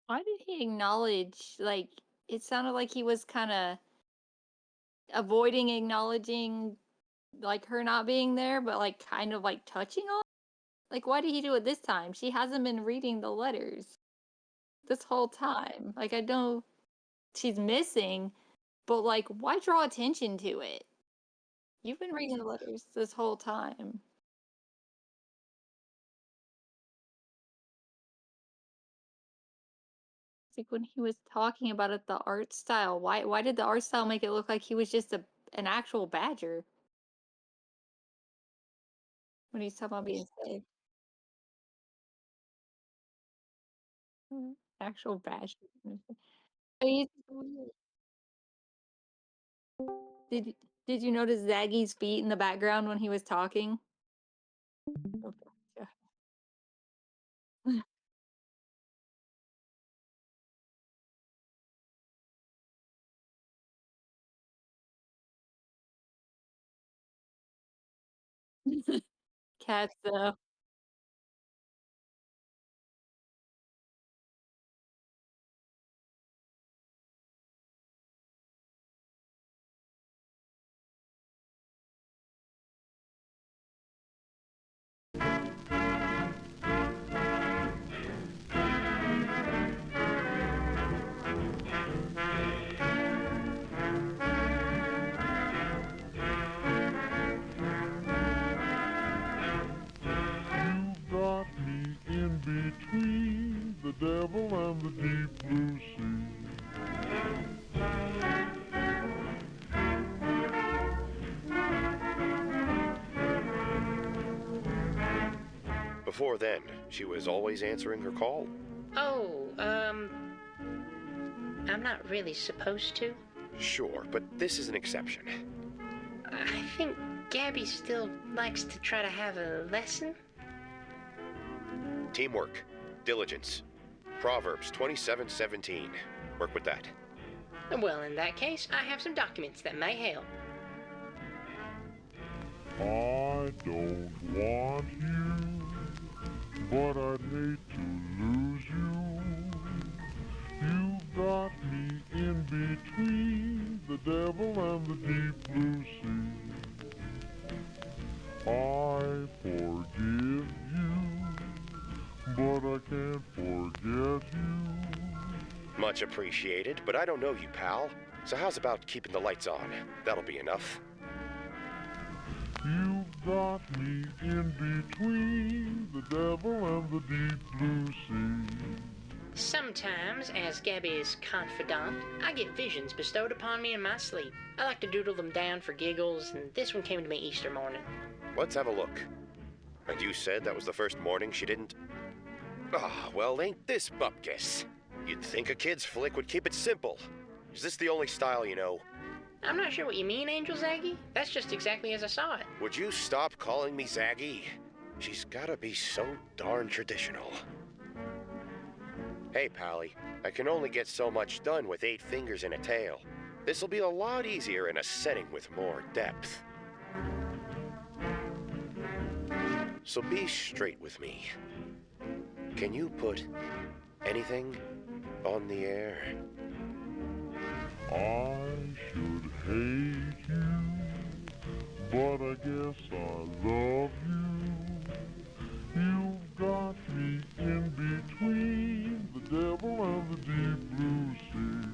Why did he acknowledge, like, it sounded like he was kind of avoiding acknowledging, like, her not being there, but, like, kind of, like, touching on? Like, why did he do it this time? She hasn't been reading the letters this whole time. Like, I know she's missing, but, like, why draw attention to it? You've been reading the letters this whole time. It's like when he was talking about it, the art style. Why did the art style make it look like he was just an actual badger? When he's talking about being safe. Actual badger. But he's weird. Did did you notice Zaggy's feet in the background when he was talking? Okay, yeah. Cats, though.
Got me in between the devil and the deep blue
Before then, she was always answering her call.
Oh, I'm not really supposed to.
Sure, but this is an exception.
I think Gabby still likes to try to have a lesson.
Teamwork, diligence. Proverbs 27:17. Work with that.
Well, in that case, I have some documents that may help.
I don't want you, but I'd hate to lose you. You've got me in between the devil and the deep blue sea. I forgive you, but I can't forget you.
Much appreciated, but I don't know you, pal. So how's about keeping the lights on? That'll be enough.
You've got me in between the devil and the deep blue sea.
Sometimes, as Gabby's confidant, I get visions bestowed upon me in my sleep. I like to doodle them down for giggles, and this one came to me Easter morning.
Let's have a look. And you said that was the first morning she didn't? Ah, well, ain't this bupkis? You'd think a kid's flick would keep it simple. Is this the only style you know?
I'm not sure what you mean, Angel Zaggy. That's just exactly as I saw it.
Would you stop calling me Zaggy? She's gotta be so darn traditional. Hey, Pally, I can only get so much done with 8 fingers and a tail. This'll be a lot easier in a setting with more depth. So be straight with me. Can you put anything on the air?
I should hate you, but I guess I love you. You've got me in between the devil and the deep blue sea.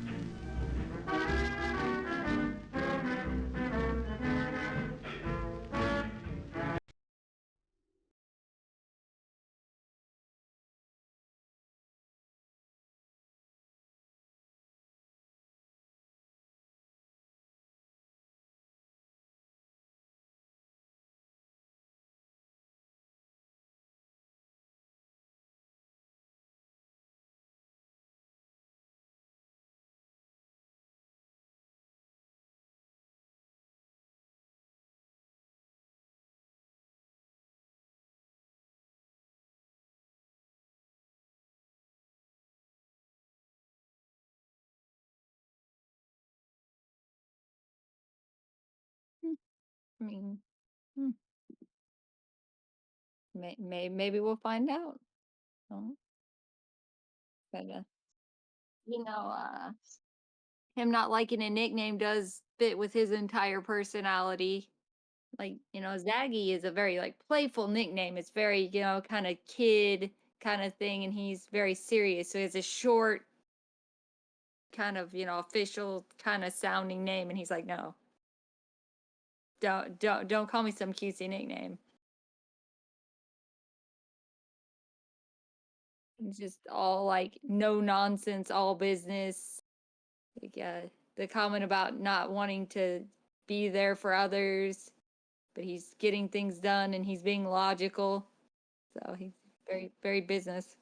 I mean, hmm, maybe we'll find out. Oh, but you know, him not liking a nickname does fit with his entire personality. Like, Zaggy is a very like playful nickname. It's very, kind of kid kind of thing, and he's very serious. So it's a short, kind of, official kind of sounding name, and he's like, no, don't call me some cutesy nickname. It's just all like no nonsense, all business. Like, the comment about not wanting to be there for others, but he's getting things done and he's being logical. So he's very, very business.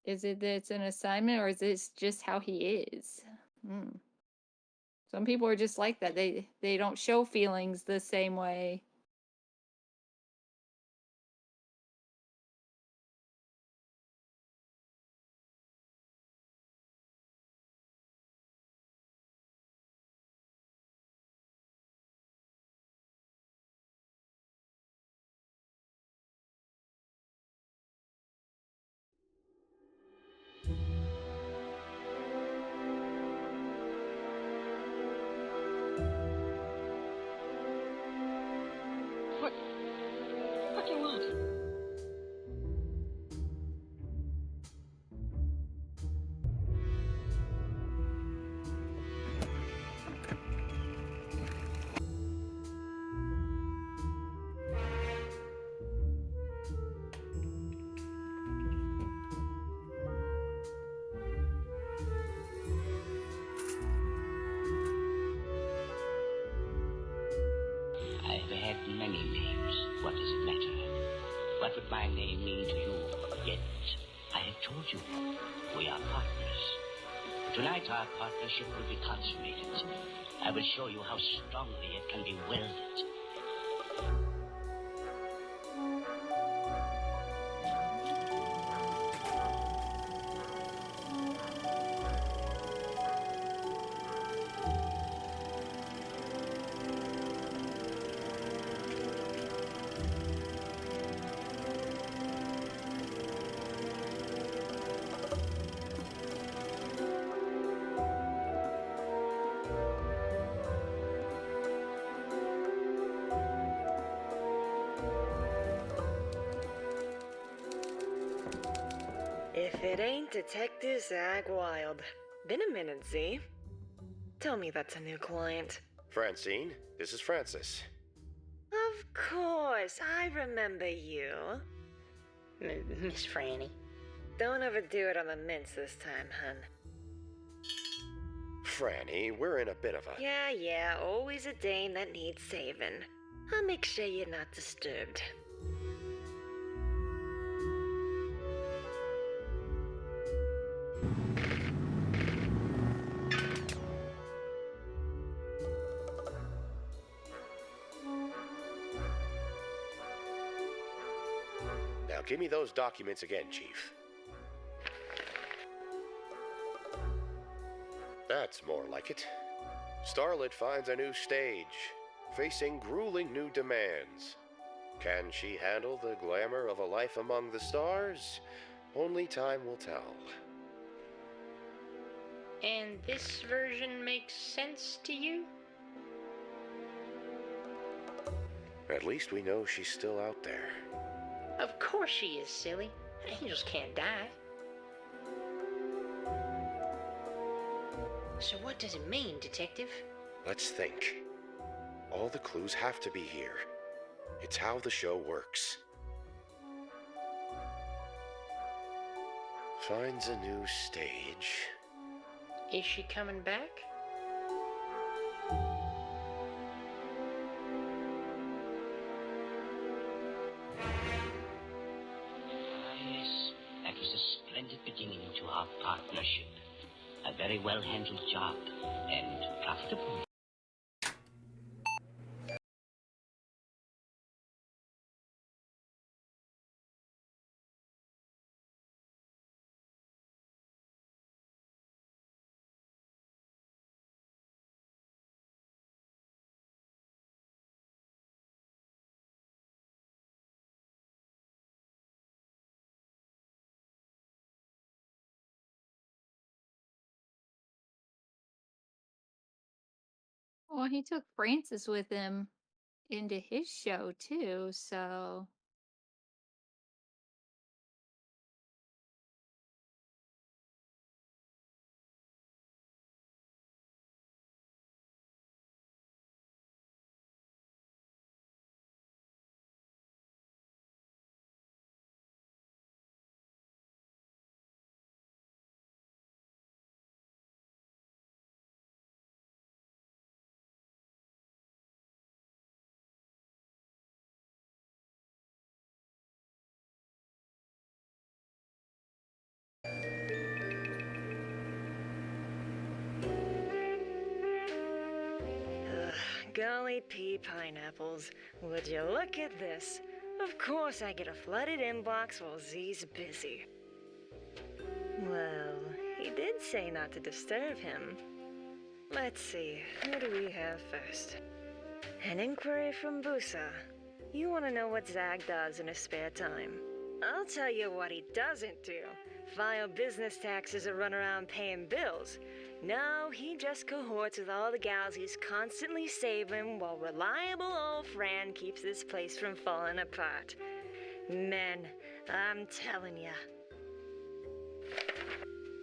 Is it that it's an assignment, or is this just how he is? Some people are just like that. They don't show feelings the same way.
What do you want?
I've had many names. What does it matter? What would my name mean to you? Yet, I have told you, we are partners. Tonight our partnership will be consummated. I will show you how strongly it can be welded.
If it ain't Detective Zag Wild. Been a minute, Z. Tell me that's a new client.
Francine, this is Francis.
Of course, I remember you.
Miss Franny.
Don't overdo it on the mints this time, hun.
Franny, we're in a bit of a...
Yeah, always a dame that needs saving. I'll make sure you're not disturbed.
Now give me those documents again, Chief. That's more like it. Starlet finds a new stage, facing grueling new demands. Can she handle the glamour of a life among the stars? Only time will tell.
And this version makes sense to you?
At least we know she's still out there.
Of course she is, silly. Angels can't die. So what does it mean, Detective?
Let's think. All the clues have to be here. It's how the show works. Finds a new stage.
Is she coming back?
Yes, that was a splendid beginning to our partnership. A very well-handled job, and profitable.
Well, he took Francis with him into his show too, so
Golly pea pineapples. Would you look at this? Of course I get a flooded inbox while Z's busy. Well, he did say not to disturb him. Let's see, who do we have first? An inquiry from Busa. You want to know what Zag does in his spare time? I'll tell you what he doesn't do. File business taxes or run around paying bills. No, he just cohorts with all the gals he's constantly saving while reliable old Fran keeps this place from falling apart. Men, I'm telling ya.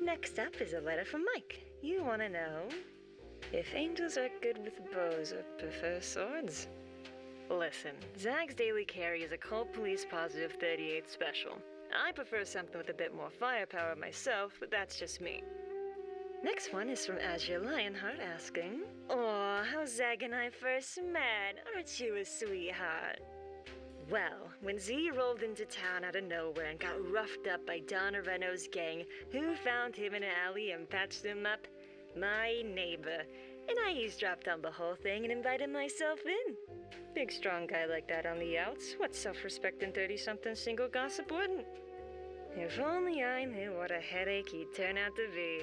Next up is a letter from Mike. You want to know if angels are good with bows or prefer swords? Listen, Zag's Daily Carry is a cult police positive 38 special. I prefer something with a bit more firepower myself, but that's just me. Next one is from Azure Lionheart asking, "Aw, how Zag and I first met. Aren't you a sweetheart?" Well, when Z rolled into town out of nowhere and got roughed up by Donna Renault's gang, who found him in an alley and patched him up? My neighbor. And I eavesdropped on the whole thing and invited myself in. Big strong guy like that on the outs. What self-respecting 30-something single gossip wouldn't? If only I knew what a headache he'd turn out to be.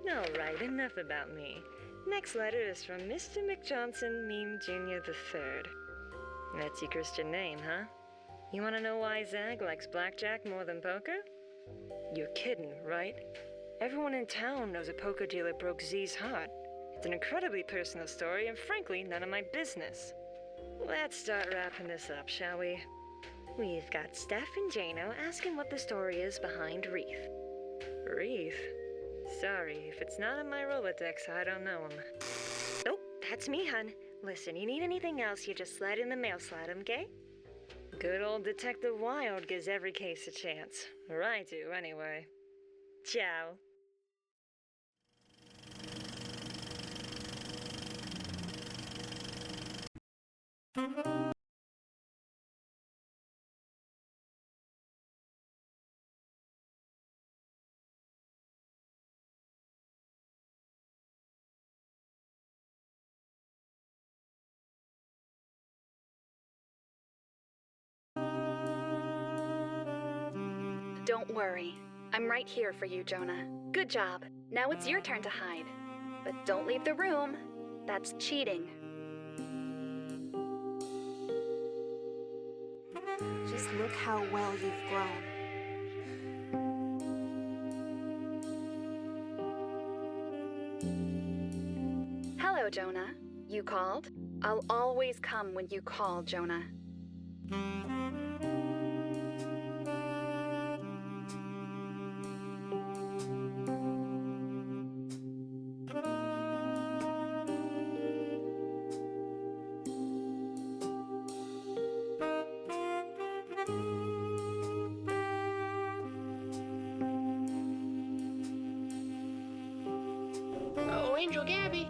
All right, enough about me. Next letter is from Mr. McJohnson Meme Jr. III. That's your Christian name, huh? You want to know why Zag likes blackjack more than poker? You're kidding, right? Everyone in town knows a poker dealer broke Z's heart. It's an incredibly personal story and frankly none of my business. Let's start wrapping this up, shall we? We've got Steph and Jano asking what the story is behind Wreath. Wreath? Sorry, if it's not in my Rolodex, I don't know him. Oh, that's me, hun. Listen, you need anything else, you just slide in the mail slot, okay? Good old Detective Wild gives every case a chance. Or I do, anyway. Ciao.
Don't worry. I'm right here for you, Jonah. Good job. Now it's your turn to hide. But don't leave the room. That's cheating.
Just look how well you've grown.
Hello, Jonah. You called? I'll always come when you call, Jonah.
Oh, Angel Gabby.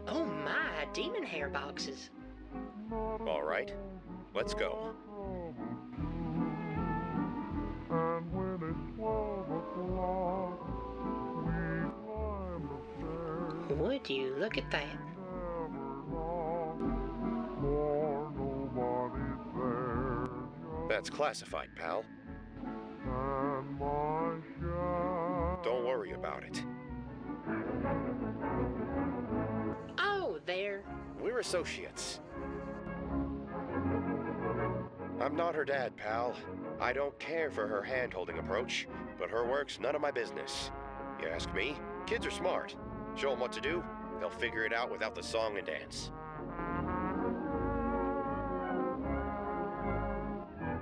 Oh my, demon hair boxes.
All right, let's go.
And when it's 12 o'clock, we climb the stairs.
Would you look at that?
For nobody's there.
That's classified, pal.
And my shadow.
Don't worry about it.
Oh, there.
We're associates. I'm not her dad, pal. I don't care for her hand-holding approach, but her work's none of my business. You ask me, kids are smart. Show them what to do, they'll figure it out without the song and dance.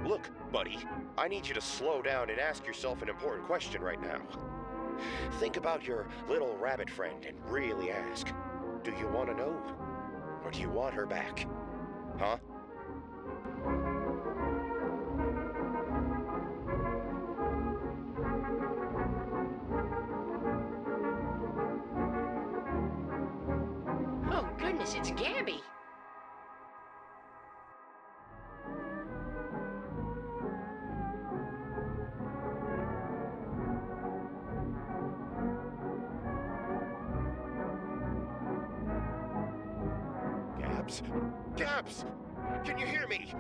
Look, buddy, I need you to slow down and ask yourself an important question right now. Think about your little rabbit friend and really ask, do you want to know? Or do you want her back? Huh?
goodness, it's Gabby.
Gabs? Gabs! Can you hear me?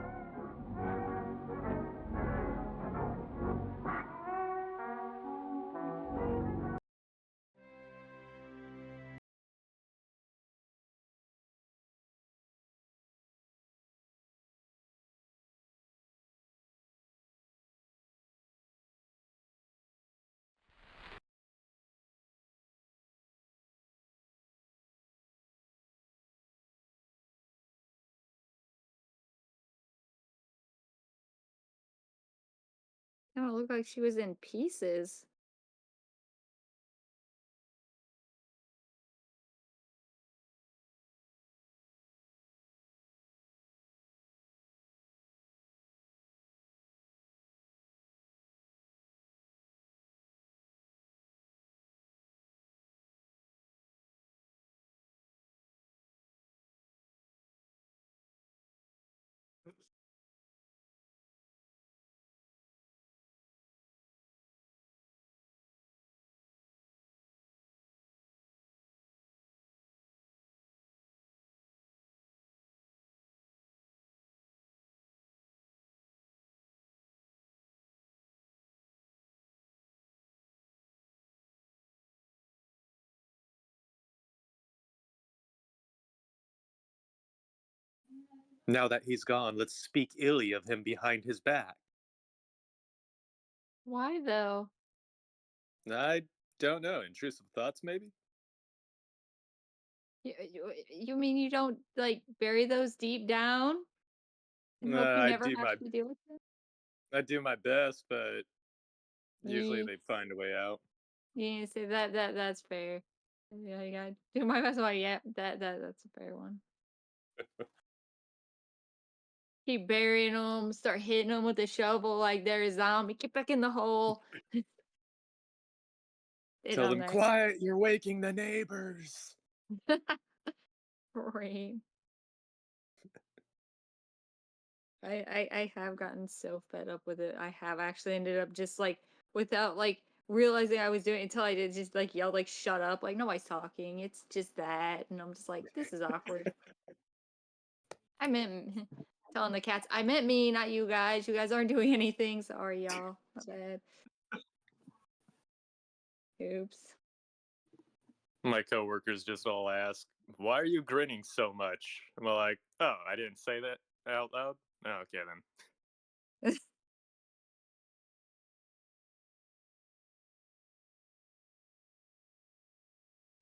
Kind of looked like she was in pieces.
Now that he's gone, let's speak illy of him behind his back.
Why though?
I don't know. Intrusive thoughts, maybe?
You mean you don't like bury those deep down and hope you
I
never
do
have
my
to deal with them?
I do my best, but usually
Yeah,
they find a way out.
yeah. Say that's fair. Yeah, I got do my best. Like, yeah, that's a fair one. Keep burying them, start hitting them with a shovel like they're a zombie. Get back in the hole. Sit
Tell
on
them,
that.
quiet, you're waking the neighbors.
Great. I have gotten so fed up with it. I have actually ended up just like without like realizing I was doing it until I did just like yell like shut up. Like nobody's talking. It's just that. And I'm just like, this is awkward. I meant telling the cats, I meant me, not you guys. You guys aren't doing anything. Sorry, y'all. My bad. Oops.
My coworkers just all ask, why are you grinning so much? I'm like, oh, I didn't say that out loud? Oh, okay then.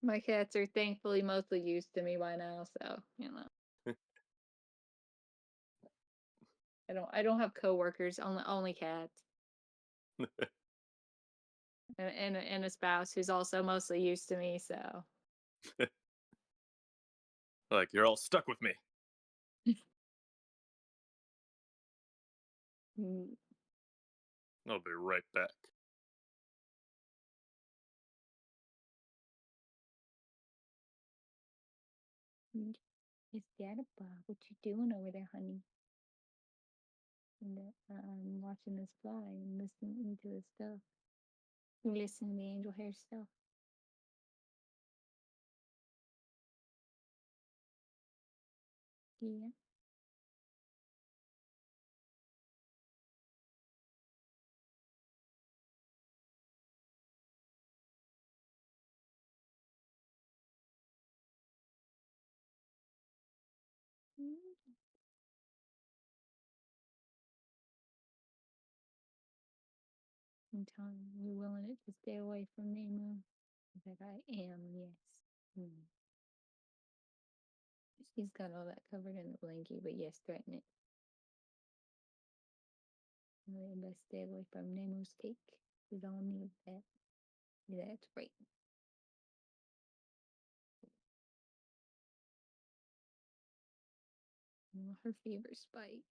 My cats are thankfully mostly used to me by now, so you know. I don't have coworkers, only cats. And a spouse who's also mostly used to me, so
Like, you're all stuck with me.
mm,
I'll be right back.
is Dad a Bob? What you doing over there, honey? And I'm watching this fly and listening to the stuff. You listening to the Angel Hair stuff. Yeah. Mm. I'm telling you, you're willing it to stay away from Nemo. He's like, I am, yes. Mm. She's got all that covered in the blankie, but yes, threaten it. You best stay away from Nemo's cake. We don't need that. That's right. Oh, her favorite spike.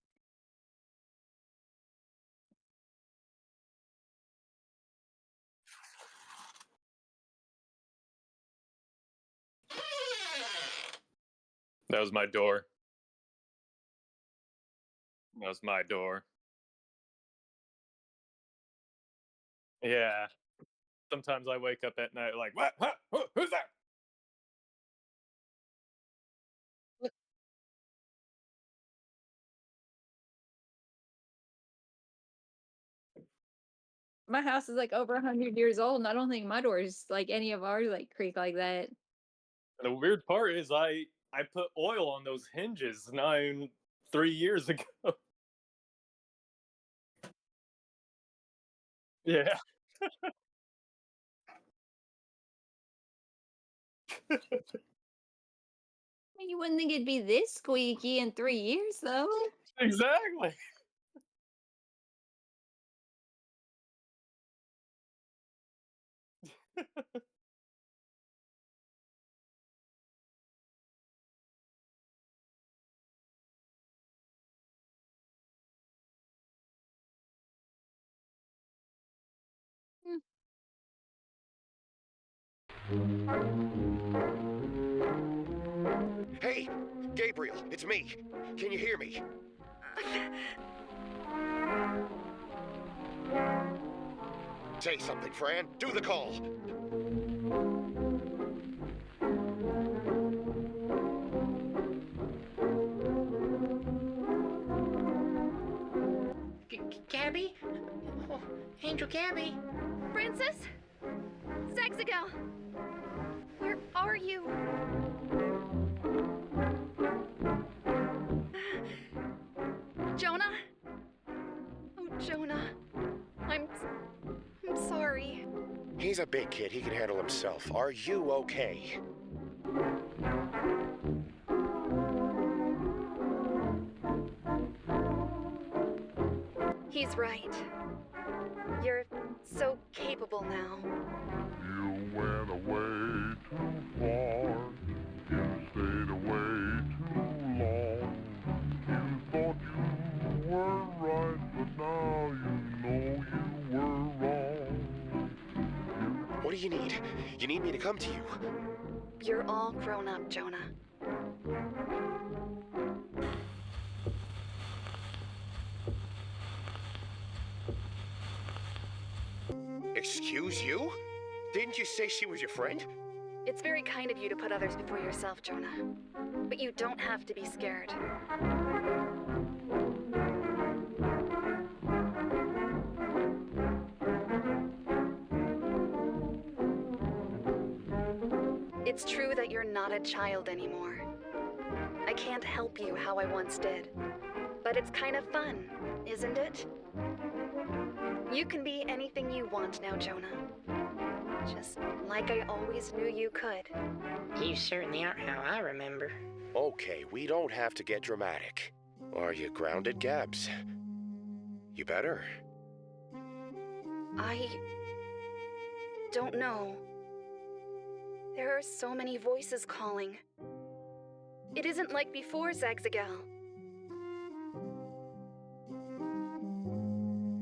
That was my door. That was my door. Yeah. Sometimes I wake up at night like, what? Huh? Who's that?
My house is like over 100 years old, and I don't think my doors, like any of ours, like creak like that.
And the weird part is I put oil on those hinges 3 years ago. Yeah.
You wouldn't think it'd be this squeaky in 3 years, though.
Exactly.
Hey, Gabriel, it's me. Can you hear me? Say something, Fran. Do the call.
Gabby? Oh, Angel Gabby?
Francis? Zagzagal! Where are you? Jonah? Oh, Jonah. I'm sorry.
He's a big kid. He can handle himself. Are you okay?
He's right. You're so capable now.
You went away too far. You stayed away too long. You thought you were right, but now you know you were wrong.
What do you need? You need me to come to you?
You're all grown up, Jonah.
Excuse you? Didn't you say she was your friend?
It's very kind of you to put others before yourself, Jonah. But you don't have to be scared. It's true that you're not a child anymore. I can't help you how I once did. But it's kind of fun, isn't it? You can be anything you want now, Jonah. Just like I always knew you could.
You certainly aren't how I remember.
Okay, we don't have to get dramatic. Are you grounded, Gabs? You better.
I don't know. There are so many voices calling. It isn't like before, Zagzagal.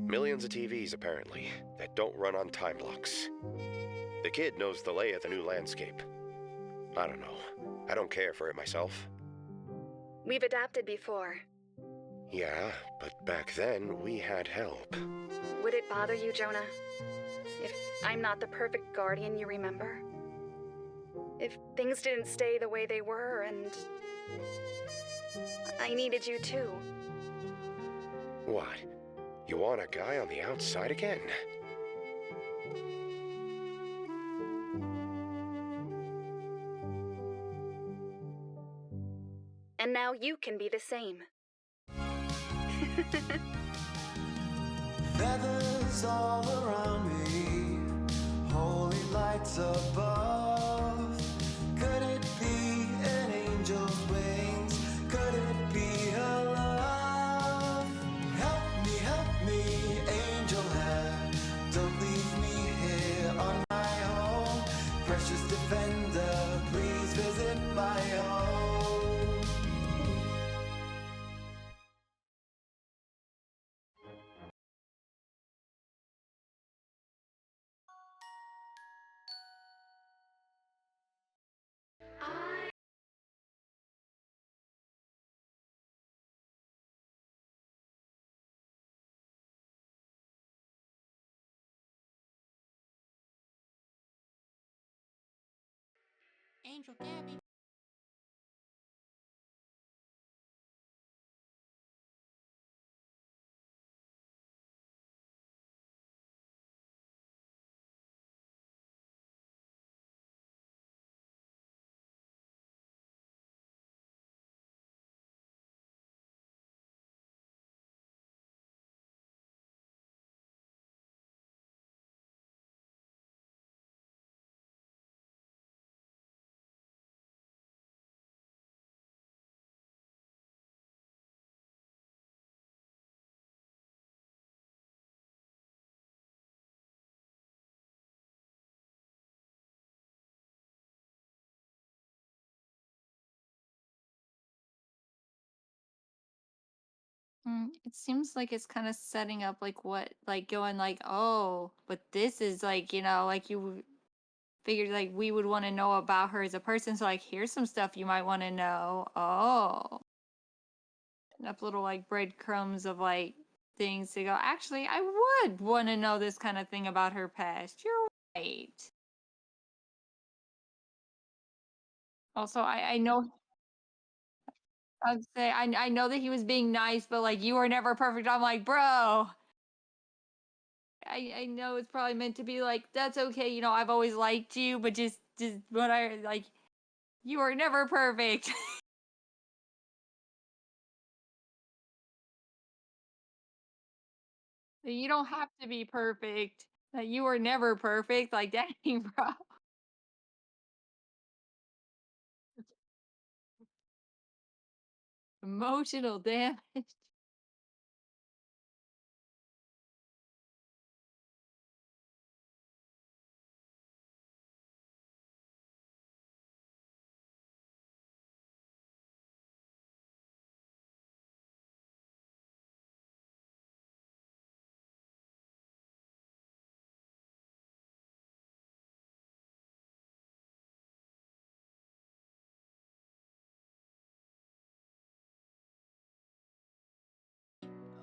Millions of TVs, apparently, that don't run on time blocks. The kid knows the lay of the new landscape. I don't know. I don't care for it myself.
We've adapted before.
Yeah, but back then, we had help.
Would it bother you, Jonah? If I'm not the perfect guardian you remember? If things didn't stay the way they were and I needed you too?
What? You want a guy on the outside again?
And now you can be the same.
Feathers all around me, holy lights above. Could it be an angel's wings? Could it be a love? Help me, angel hair. Don't leave me here on my own. Precious defender, please visit my home.
Angel Gabby.
It seems like it's kind of setting up like what, like going like, oh, but this is like, like you figured like we would want to know about her as a person. So like, here's some stuff you might want to know. Oh, enough little like breadcrumbs of like things to go. Actually, I would want to know this kind of thing about her past. You're right. Also, I know I'd say I know that he was being nice, but like you were never perfect. I'm like, bro. I know it's probably meant to be like that's okay. I've always liked you, but just what I like. You are never perfect. You don't have to be perfect. You are never perfect. Like, dang, bro. Emotional damage.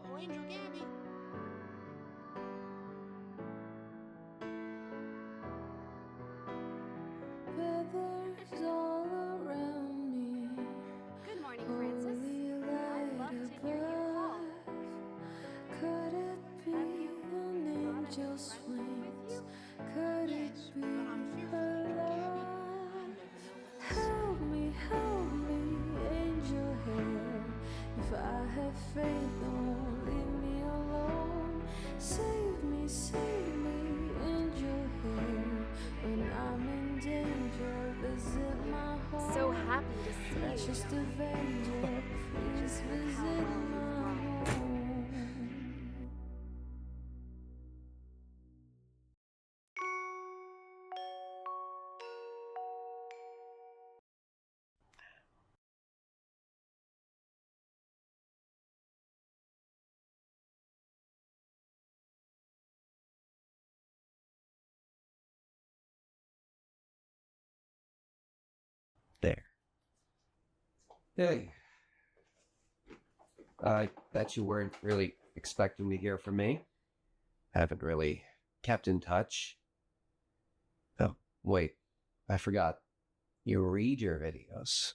Oh, Angel Gabby.
Feathers all around me.
Good morning, Francis. I'd love to hear you call.
Could it be an angel's wings? Could it be her love? Help me, angel hair. If I have faith, don't leave me alone. Save me, angel hair. When I'm in danger, visit my home.
So happy to see you.
Precious avenger, please visit my home.
There. Hey. I bet you weren't really expecting to hear from me. Haven't really kept in touch. Oh, wait. I forgot. You read your videos.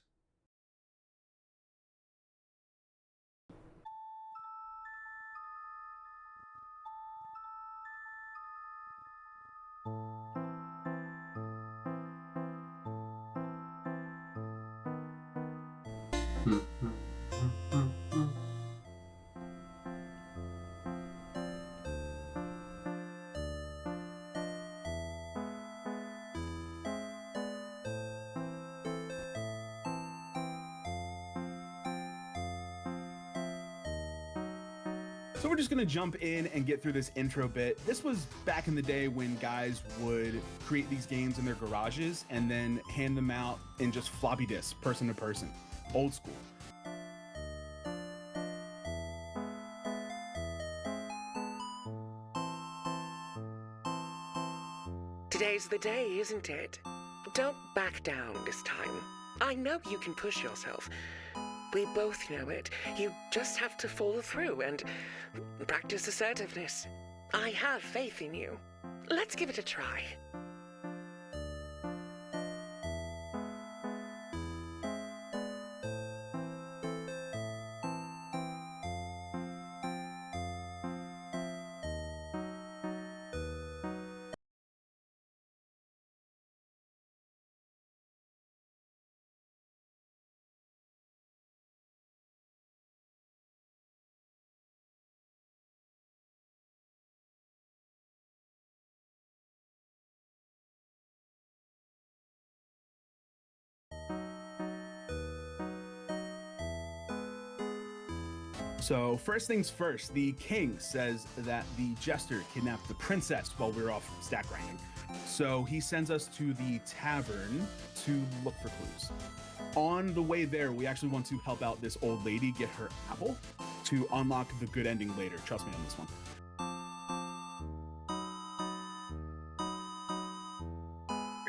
So we're just gonna jump in and get through this intro bit. This was back in the day when guys would create these games in their garages and then hand them out in just floppy disks, person to person. Old school.
Today's the day, isn't it? Don't back down this time. I know you can push yourself. We both know it. You just have to follow through and practice assertiveness. I have faith in you. Let's give it a try.
So, first things first, the king says that the jester kidnapped the princess while we were off stack grinding. So, he sends us to the tavern to look for clues. On the way there, we actually want to help out this old lady get her apple to unlock the good ending later. Trust me on this one.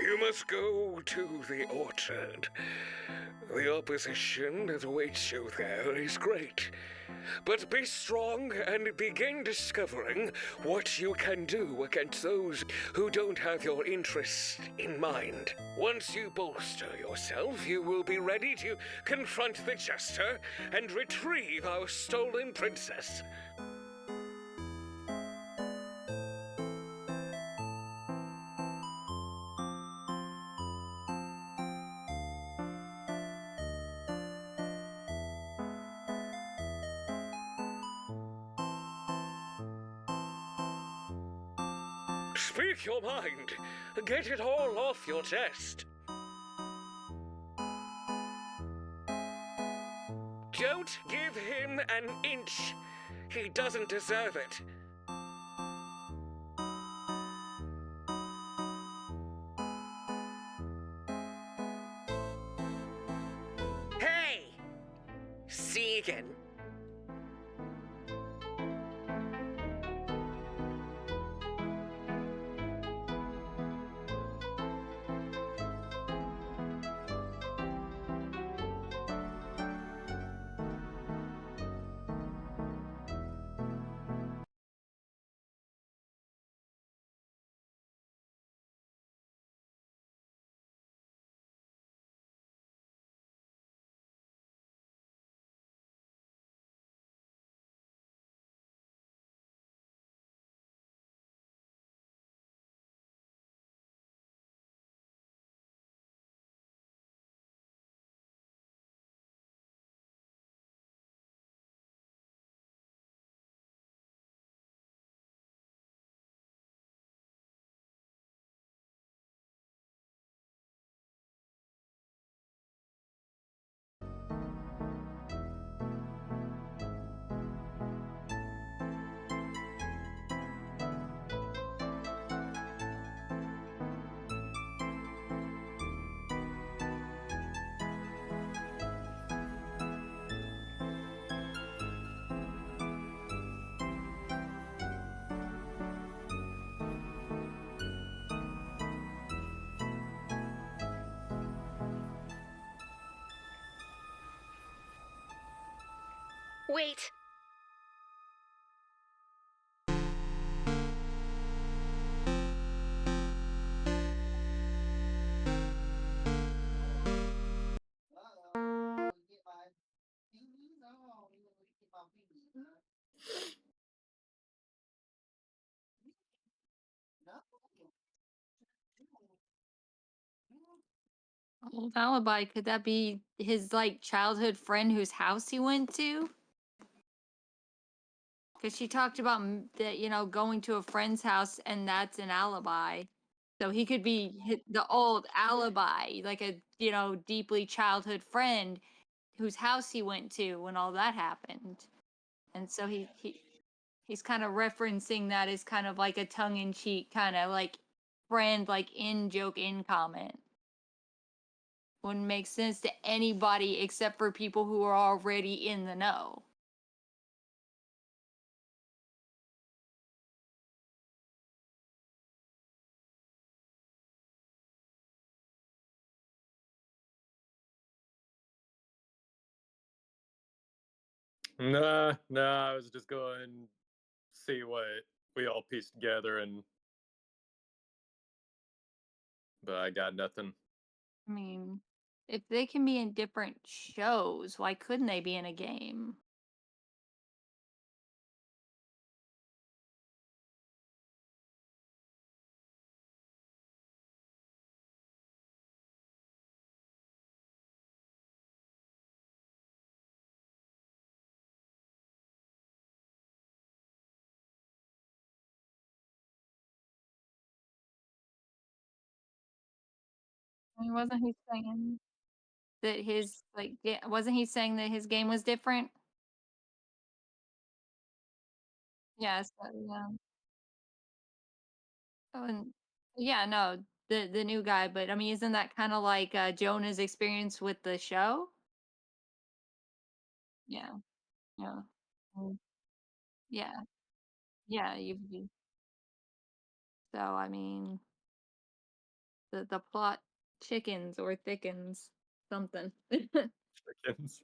You must go to the orchard. The opposition that awaits you there is great. But be strong and begin discovering what you can do against those who don't have your interests in mind. Once you bolster yourself, you will be ready to confront the jester and retrieve our stolen princess. Speak your mind. Get it all off your chest. Don't give him an inch. He doesn't deserve it. Hey! See you again.
Wait.
Old alibi, could that be his like childhood friend whose house he went to? Because she talked about that, going to a friend's house and that's an alibi. So he could be the old alibi, like a, deeply childhood friend whose house he went to when all that happened. And so he's kind of referencing that as kind of like a tongue in cheek kind of like friend, like in joke, in comment. Wouldn't make sense to anybody except for people who are already in the know.
Nah, I was just going see what we all pieced together, but I got nothing.
I mean, if they can be in different shows, why couldn't they be in a game? I mean, wasn't he saying that his wasn't he saying that his game was different? Yeah, so, yeah. Oh, and yeah, no, the new guy, but I mean, isn't that kind of like Jonah's experience with the show? Yeah, yeah, mm, yeah, yeah. So I mean, the plot chickens or thickens something.
Chickens.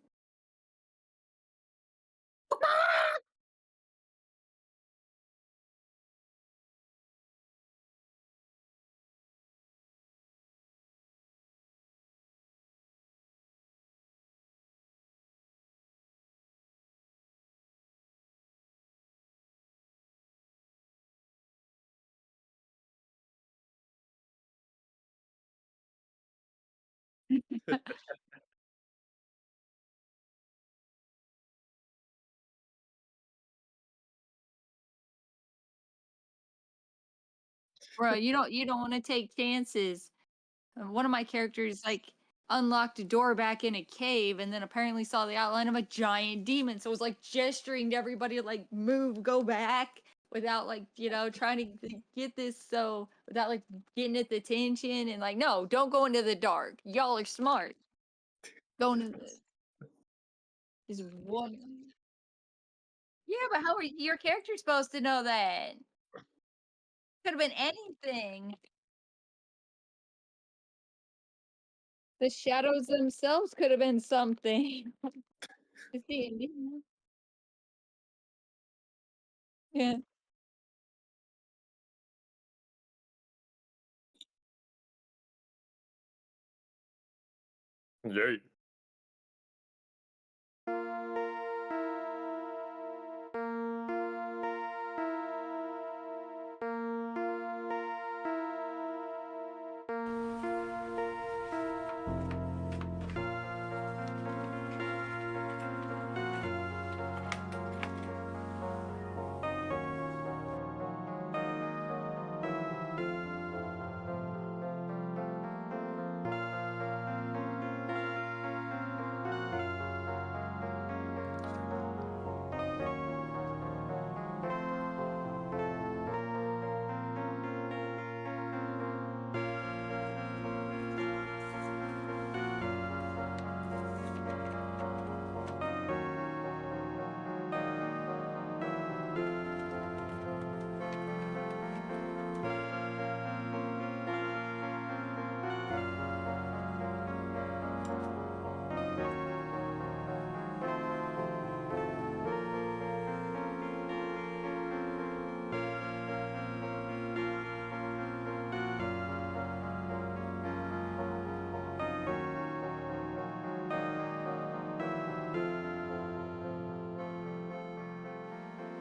Bro, you don't want to take chances. One of my characters like unlocked a door back in a cave and then apparently saw the outline of a giant demon. So it was like gesturing to everybody to like move, go back without like, trying to get this so without like getting at the attention and like, no, don't go into the dark. Y'all are smart. Going into is one. Yeah, but how are your character supposed to know that? Could have been anything. The shadows themselves could have been something. It's the Indian. Yeah.
Yay.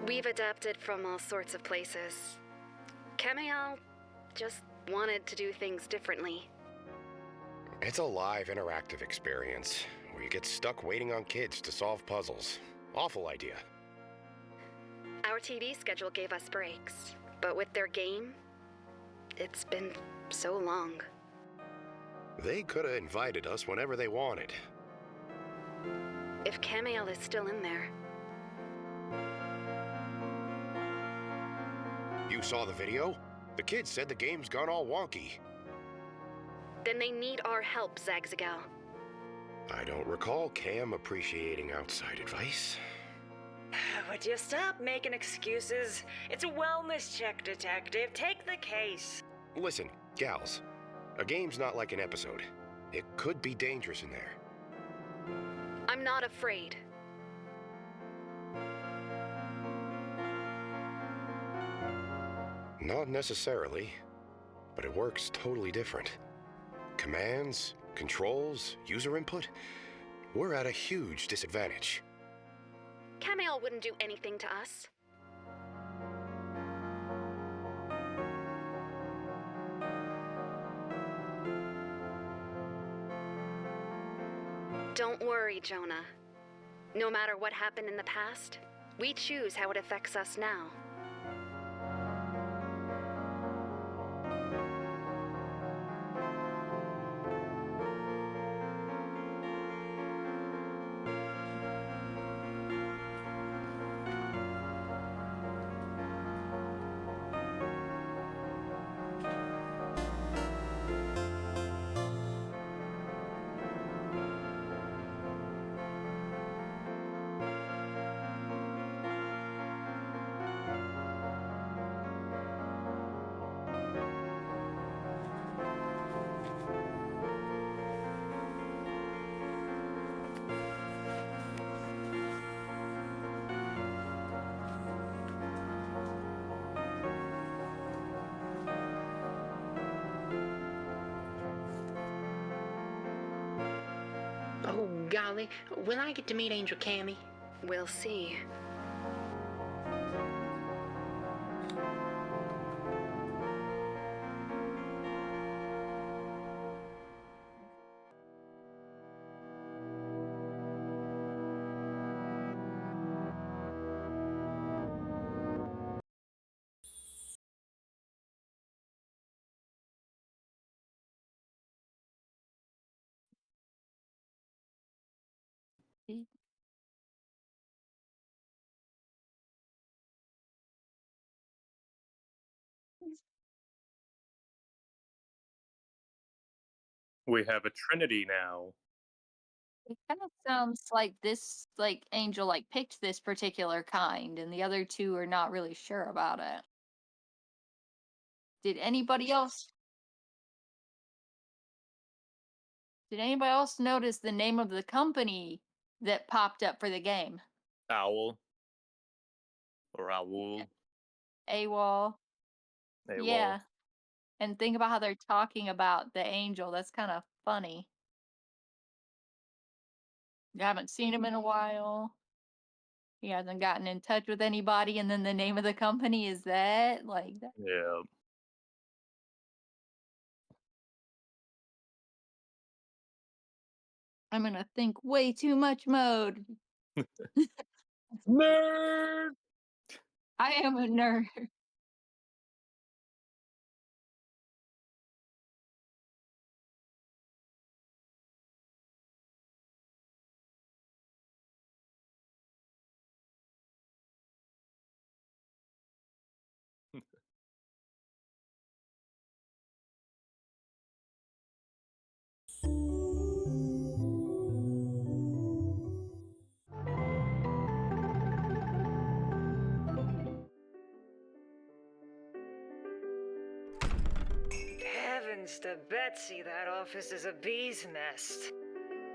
We've adapted from all sorts of places. Camille just wanted to do things differently.
It's a live, interactive experience where you get stuck waiting on kids to solve puzzles. Awful idea.
Our TV schedule gave us breaks, but with their game, it's been so long.
They could have invited us whenever they wanted.
If Camille is still in there.
You saw the video? The kids said the game's gone all wonky.
Then they need our help, Zagzagal.
I don't recall Cam appreciating outside advice.
Would you stop making excuses? It's a wellness check, Detective. Take the case.
Listen, gals, a game's not like an episode. It could be dangerous in there.
I'm not afraid.
Not necessarily, but it works totally different. Commands, controls, user input, we're at a huge disadvantage.
Camille wouldn't do anything to us. Don't worry, Jonah. No matter what happened in the past, we choose how it affects us now.
Oh, golly, will I get to meet Angel Cammy?
We'll see.
We have a trinity now.
It kind of sounds like this, like Angel, like picked this particular kind, and the other two are not really sure about it. Did anybody else? Did anybody else notice the name of the company that popped up for the game?
Owl. Or owl.
AWOL.
AWOL.
Yeah. And think about how they're talking about the angel. That's kind of funny. You haven't seen him in a while. He hasn't gotten in touch with anybody, and then the name of the company is that? Like that.
Yeah.
I'm gonna think way too much mode.
Nerd!
I am a nerd.
Heavens to Betsy, that office is a bee's nest.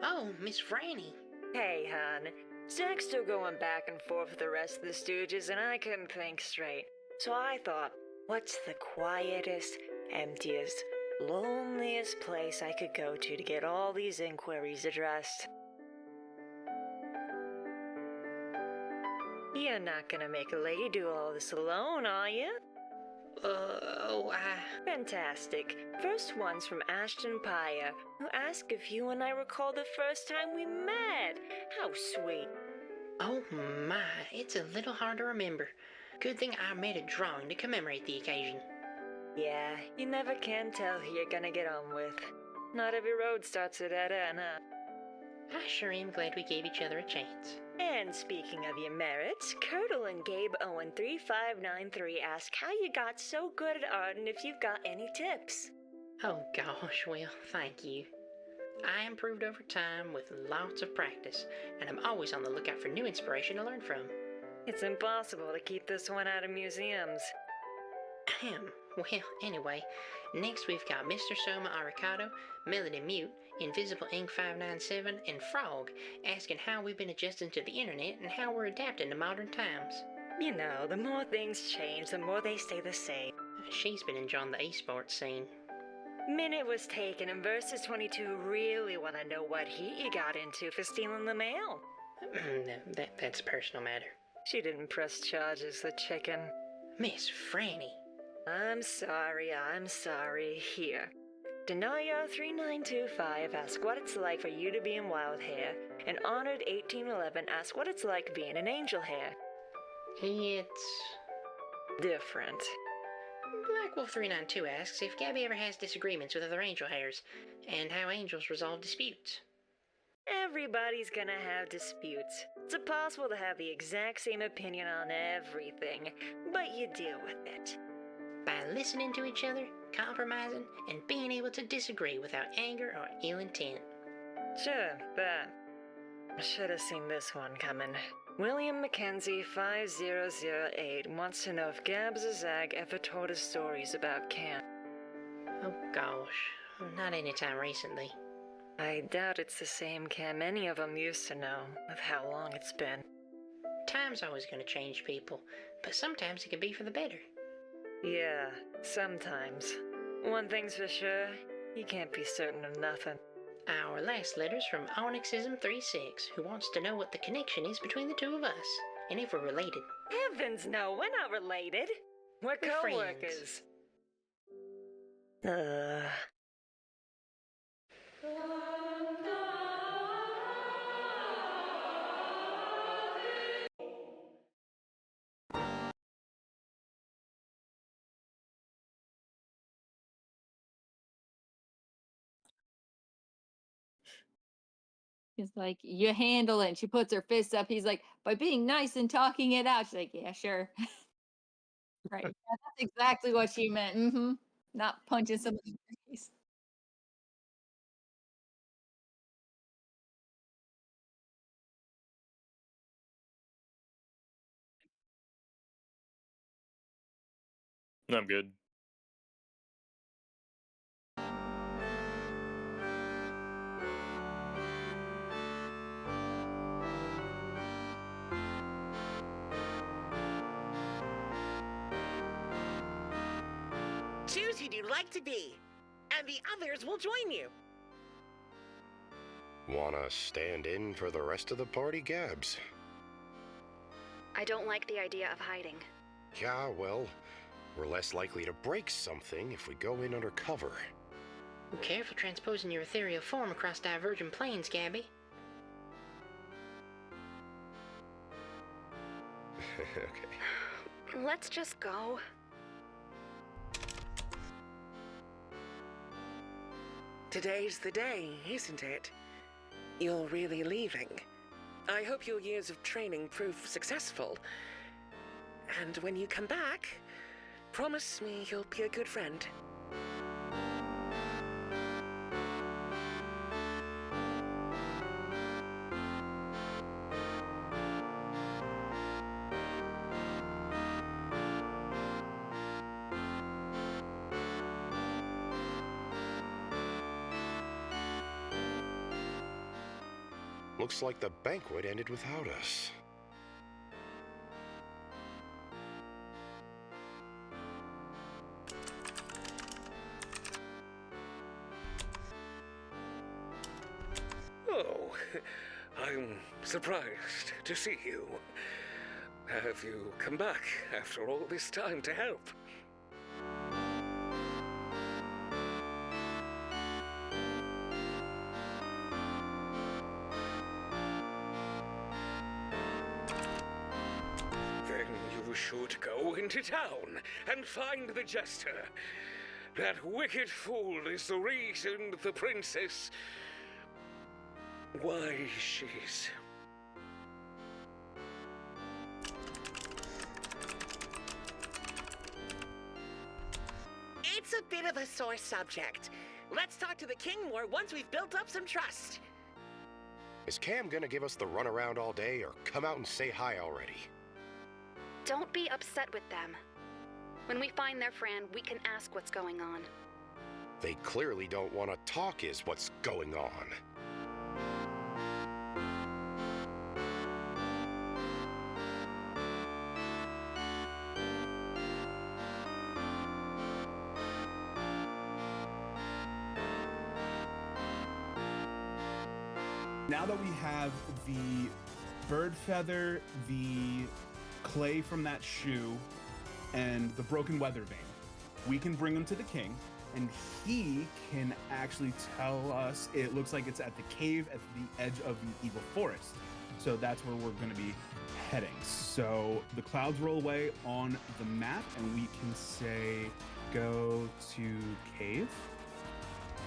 Oh, Miss Franny.
Hey, hon. Zach's still going back and forth with the rest of the Stooges, and I couldn't think straight. So I thought, what's the quietest, emptiest, loneliest place I could go to get all these inquiries addressed? You're not gonna make a lady do all this alone, are you? Fantastic. First one's from Ashton Pyre, who asked if you and I recall the first time we met. How sweet.
Oh my, it's a little hard to remember. Good thing I made a drawing to commemorate the occasion.
Yeah, you never can tell who you're gonna get on with. Not every road starts at dead end, huh?
I sure am glad we gave each other a chance.
And speaking of your merits, Curdle and Gabe Owen 3593 ask how you got so good at art and if you've got any tips.
Oh gosh, well, thank you. I improved over time with lots of practice, and I'm always on the lookout for new inspiration to learn from.
It's impossible to keep this one out of museums.
Well, anyway, next we've got Mr. Soma Aricado, Melody Mute, Invisible Ink 597, and Frog asking how we've been adjusting to the internet and how we're adapting to modern times.
You know, the more things change, the more they stay the same.
She's been enjoying the esports scene.
Minute was taken, and Versus 22 really want to know what heat you got into for stealing the mail.
That's a personal matter.
She didn't press charges, the chicken.
Miss Franny.
I'm sorry. Here. Denier3925 asks what it's like for you to be in Wild Hare, and Honored1811 asks what it's like being an Angel Hare.
It's
different.
Blackwolf392 asks if Gabby ever has disagreements with other Angel Hares, and how angels resolve disputes.
Everybody's gonna have disputes. It's impossible to have the exact same opinion on everything, but you deal with it.
By listening to each other, compromising, and being able to disagree without anger or ill intent.
Sure, that. I should have seen this one coming. William Mackenzie 5008 wants to know if Gabs or Zag ever told us stories about camp.
Oh gosh, not any time recently.
I doubt it's the same Cam any of them used to know, with how long it's been.
Time's always gonna change people, but sometimes it can be for the better.
Yeah, sometimes. One thing's for sure, you can't be certain of nothing.
Our last letter's from Onyxism36, who wants to know what the connection is between the two of us, and if we're related.
Heavens, no, we're not related. We're
We're
co-workers.
He's like, "You handle it." And she puts her fist up. He's like, "By being nice and talking it out." She's like, "Yeah, sure." Right. Yeah, that's exactly what she meant. Not punching somebody in the face.
I'm good.
Choose who you'd like to be, and the others will join you.
Wanna stand in for the rest of the party, Gabs?
I don't like the idea of hiding.
Yeah, well, we're less likely to break something if we go in under cover.
Careful transposing your ethereal form across divergent planes, Gabby.
Okay.
Let's just go.
Today's the day, isn't it? You're really leaving. I hope your years of training prove successful. And when you come back, promise me you'll be a good friend.
Looks like the banquet ended without us.
Oh, I'm surprised to see you. Have you come back after all this time to help? Then you should go into town and find the jester. That wicked fool is the reason the princess... why she's...
It's a bit of a sore subject. Let's talk to the king more once we've built up some trust.
Is Cam gonna give us the runaround all day, or come out and say hi already?
Don't be upset with them. When we find their friend, we can ask what's going on.
They clearly don't want to talk is what's going on.
Now that we have the bird feather, the clay from that shoe, and the broken weather vane, we can bring them to the king, and he can actually tell us. It looks like it's at the cave at the edge of the evil forest. So that's where we're going to be heading. So the clouds roll away on the map, and we can say, go to cave.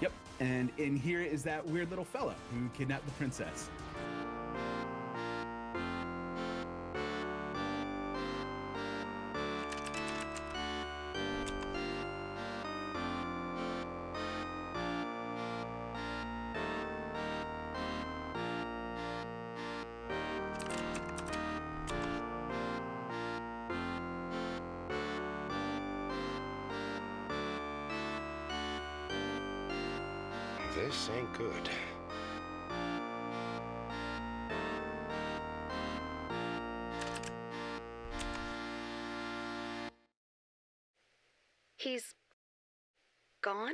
Yep, and in here is that weird little fella who kidnapped the princess.
This ain't good.
He's gone?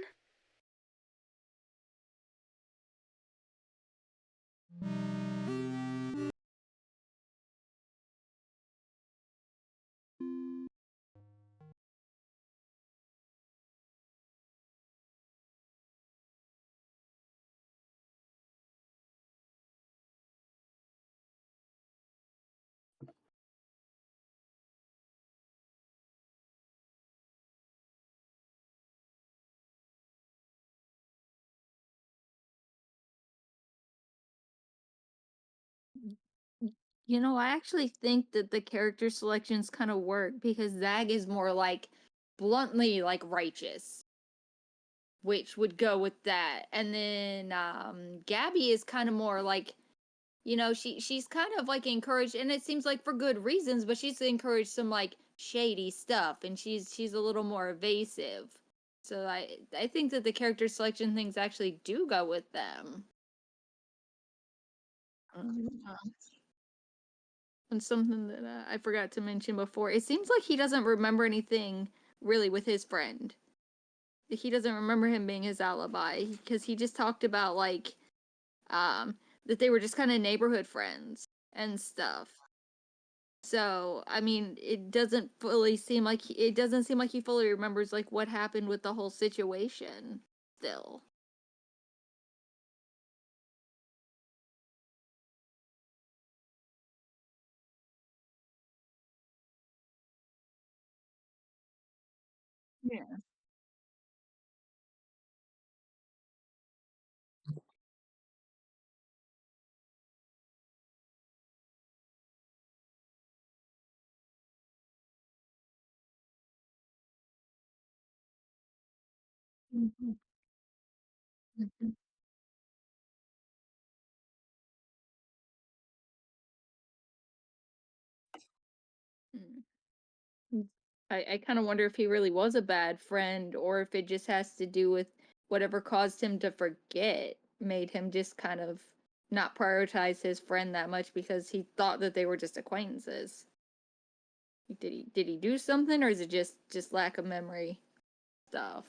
I actually think that the character selections kind of work because Zag is more like bluntly like righteous, which would go with that. And then Gabby is kind of more like, she's kind of like encouraged, and it seems like for good reasons, but she's encouraged some like shady stuff, and she's a little more evasive. So I think that the character selection things actually do go with them. And something that I forgot to mention before, it seems like he doesn't remember anything really with his friend. He doesn't remember him being his alibi because he just talked about like that they were just kind of neighborhood friends and stuff. So, I mean, it doesn't seem like he fully remembers like what happened with the whole situation still. Yeah. Mhm. Mhm. Mm. I kind of wonder if he really was a bad friend or if it just has to do with whatever caused him to forget, made him just kind of not prioritize his friend that much because he thought that they were just acquaintances. Did he do something, or is it just lack of memory stuff?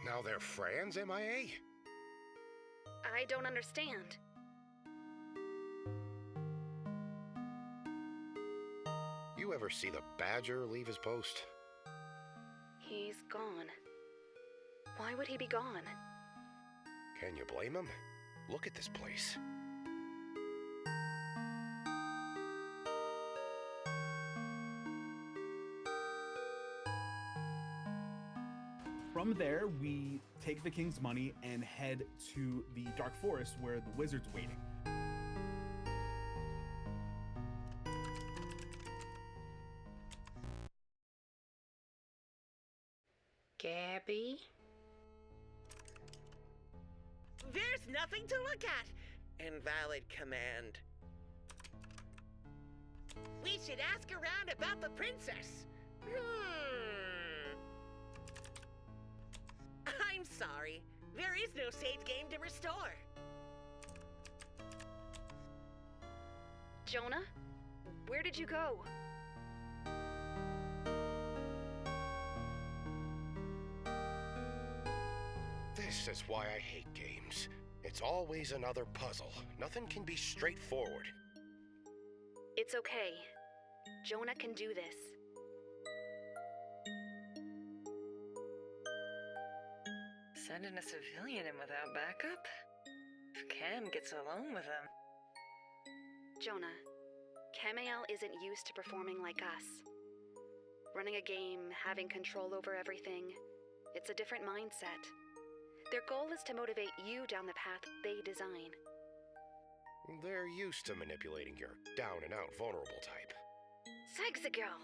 Now they're friends, MIA?
I don't understand.
You ever see the Badger leave his post?
He's gone. Why would he be gone?
Can you blame him? Look at this place.
From there, we take the king's money and head to the Dark Forest where the wizard's waiting.
Gabby?
There's nothing to look at. Invalid command. We should ask around about the princess. I'm sorry. There is no save game to restore.
Jonah? Where did you go?
This is why I hate games. It's always another puzzle. Nothing can be straightforward.
It's okay. Jonah can do this.
Sending a civilian in without backup? If Cam gets alone with him.
Jonah, Camael isn't used to performing like us. Running a game, having control over everything, it's a different mindset. Their goal is to motivate you down the path they design.
They're used to manipulating your down-and-out vulnerable type.
Sexy girl!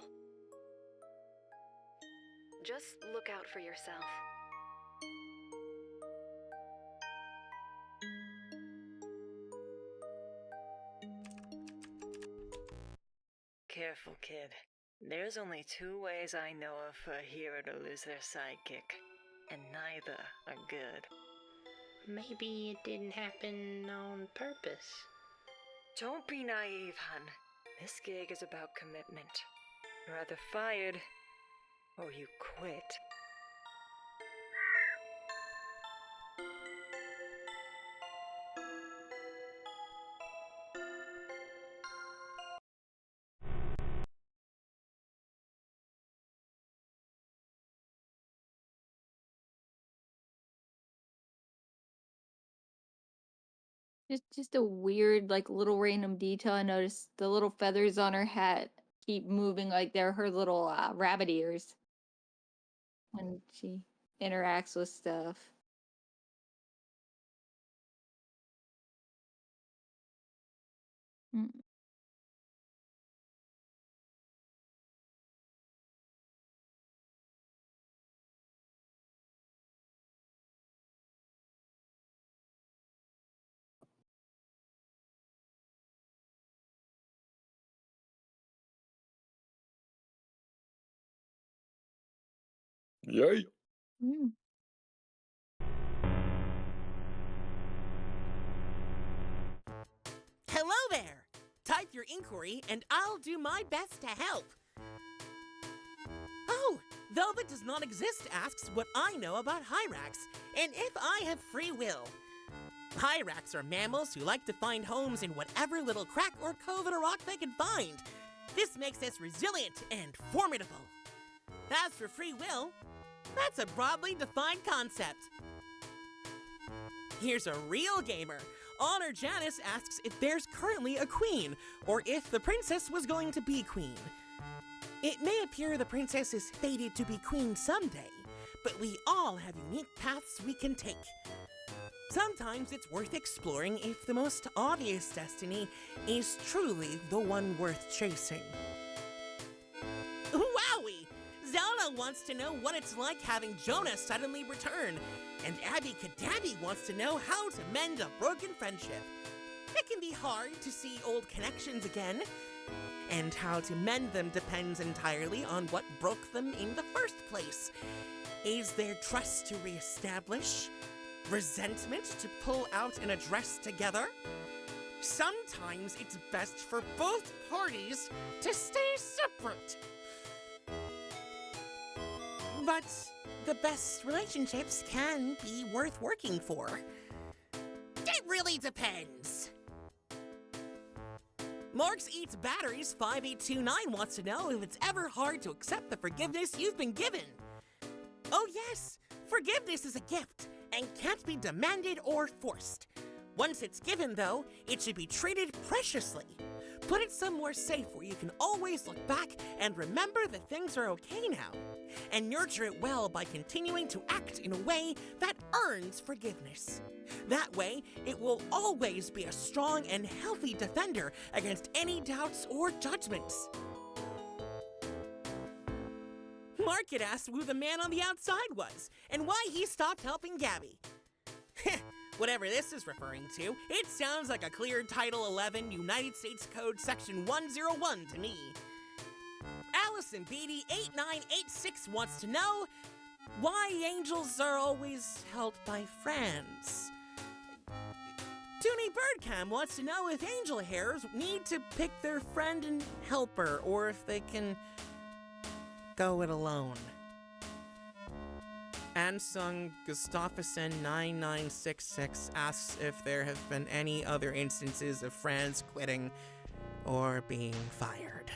Just look out for yourself.
Careful, kid. There's only two ways I know of for a hero to lose their sidekick. and neither are good.
Maybe it didn't happen on purpose.
Don't be naive, hun. This gig is about commitment. You're either fired or you quit.
Just a weird, like, little random detail I noticed. The little feathers on her hat keep moving like they're her little rabbit ears when she interacts with stuff. Mm.
Yay.
Mm.
Hello there! Type your inquiry and I'll do my best to help. Oh, Velvet Does Not Exist asks what I know about hyrax and if I have free will. Hyrax are mammals who like to find homes in whatever little crack or cove in a rock they can find. This makes us resilient and formidable. As for free will, that's a broadly defined concept. Here's a real gamer. Honor Janice asks if there's currently a queen, or if the princess was going to be queen. It may appear the princess is fated to be queen someday, but we all have unique paths we can take. Sometimes it's worth exploring if the most obvious destiny is truly the one worth chasing. Wowie! Zelda wants to know what it's like having Jonah suddenly return, and Abby Kadabby wants to know how to mend a broken friendship. It can be hard to see old connections again, and how to mend them depends entirely on what broke them in the first place. Is there trust to reestablish? Resentment to pull out and address together? Sometimes it's best for both parties to stay separate. But the best relationships can be worth working for. It really depends. Marks Eats Batteries 5829 wants to know if it's ever hard to accept the forgiveness you've been given. Oh yes, forgiveness is a gift and can't be demanded or forced. Once it's given, though, it should be treated preciously. Put it somewhere safe where you can always look back and remember that things are okay now. And nurture it well by continuing to act in a way that earns forgiveness. That way, it will always be a strong and healthy defender against any doubts or judgments. Market asked who the man on the outside was, and why he stopped helping Gabby. Whatever this is referring to, it sounds like a clear Title 11 United States Code Section 101 to me. Allison Beatty 8986 wants to know why angels are always held by friends. Toonie Birdcam wants to know if Angel Hares need to pick their friend and helper, or if they can go it alone. Ansung Gustafsson 9966 asks if there have been any other instances of friends quitting or being fired.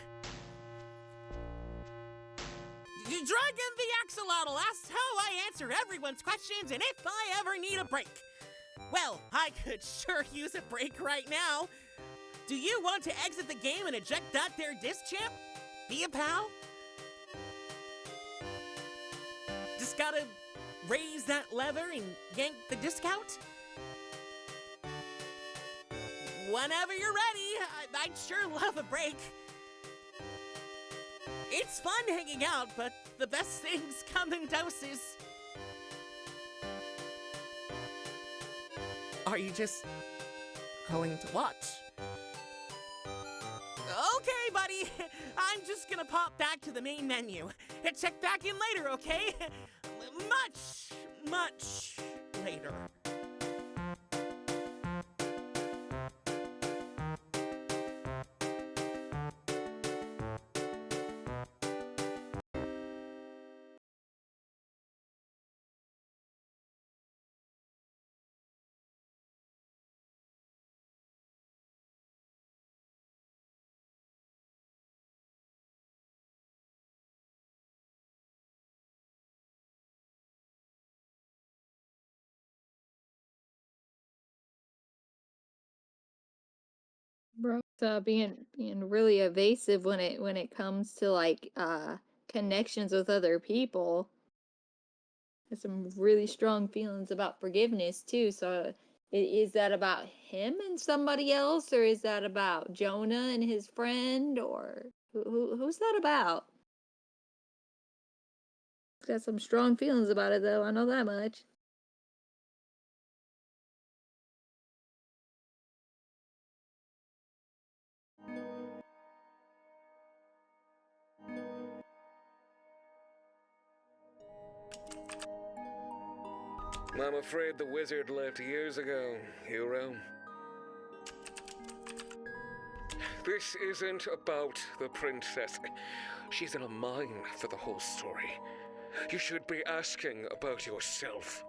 Dragon the Axolotl asks how I answer everyone's questions and if I ever need a break. Well, I could sure use a break right now. Do you want to exit the game and eject that there disc champ? Be a pal? Just gotta raise that lever and yank the disc out? Whenever you're ready, I'd sure love a break. It's fun hanging out, but the best things come in doses. Are you just going to watch? Okay, buddy. I'm just gonna pop back to the main menu. Check back in later, okay? Much, much later.
Bro's being really evasive when it comes to like connections with other people. Has some really strong feelings about forgiveness too. So is that about him and somebody else, or is that about Jonah and his friend, or who's that about? He's got some strong feelings about it though. I know that much.
I'm afraid the wizard left years ago, hero. This isn't about the princess. She's in a mine for the whole story. You should be asking about yourself.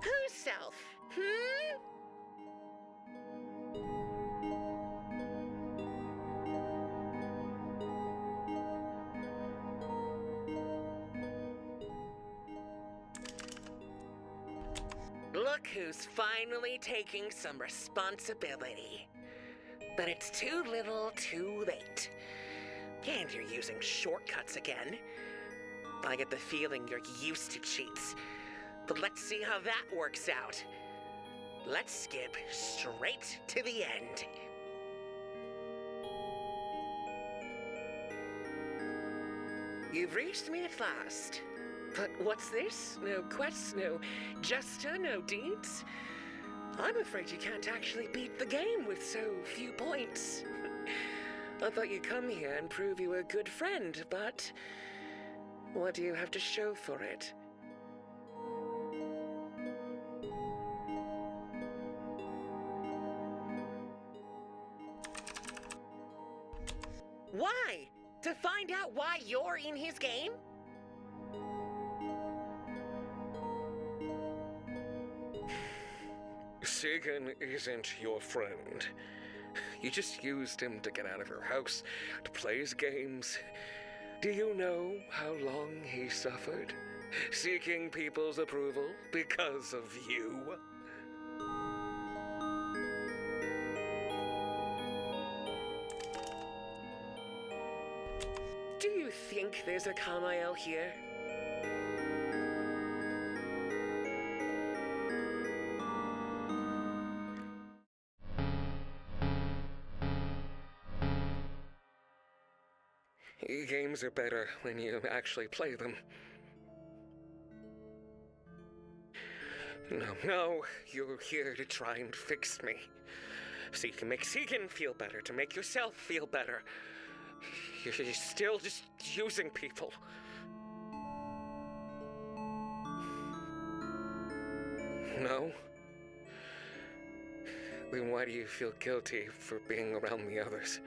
Whose self? Hmm? Look who's finally taking some responsibility. But it's too little, too late. And you're using shortcuts again. I get the feeling you're used to cheats. But let's see how that works out. Let's skip straight to the end. You've reached me at last. But what's this? No quests, no jester, no deeds? I'm afraid you can't actually beat the game with so few points. I thought you'd come here and prove you were a good friend, but what do you have to show for it? Why? To find out why you're in his game?
Sigan isn't your friend. You just used him to get out of your house, to play his games. Do you know how long he suffered? Seeking people's approval because of you?
Do you think there's a Kamael here?
Games are better when you actually play them. No, you're here to try and fix me. So you can make Segan feel better, to make yourself feel better. You're still just using people. No? Then why do you feel guilty for being around the others?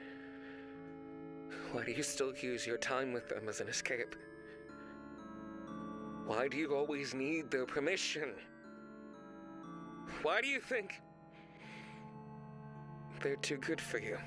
Why do you still use your time with them as an escape? Why do you always need their permission? Why do you think they're too good for you?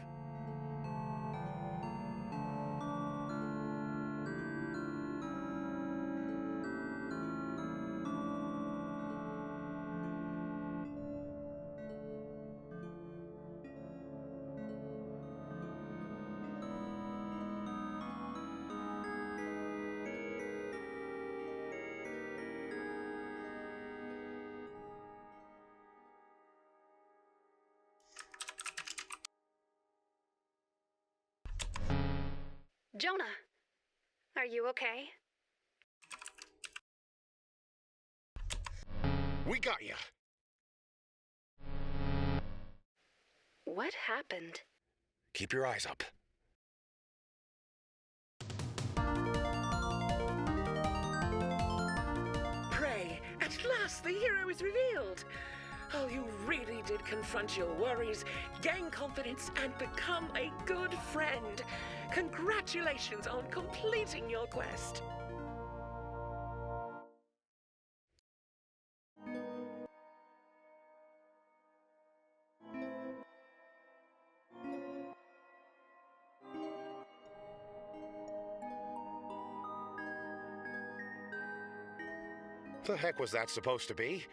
Jonah, are you okay?
We got ya.
What happened?
Keep your eyes up.
yes, the hero is revealed. Oh, you really did confront your worries, gain confidence, and become a good friend. Congratulations on completing your quest.
The heck was that supposed to be?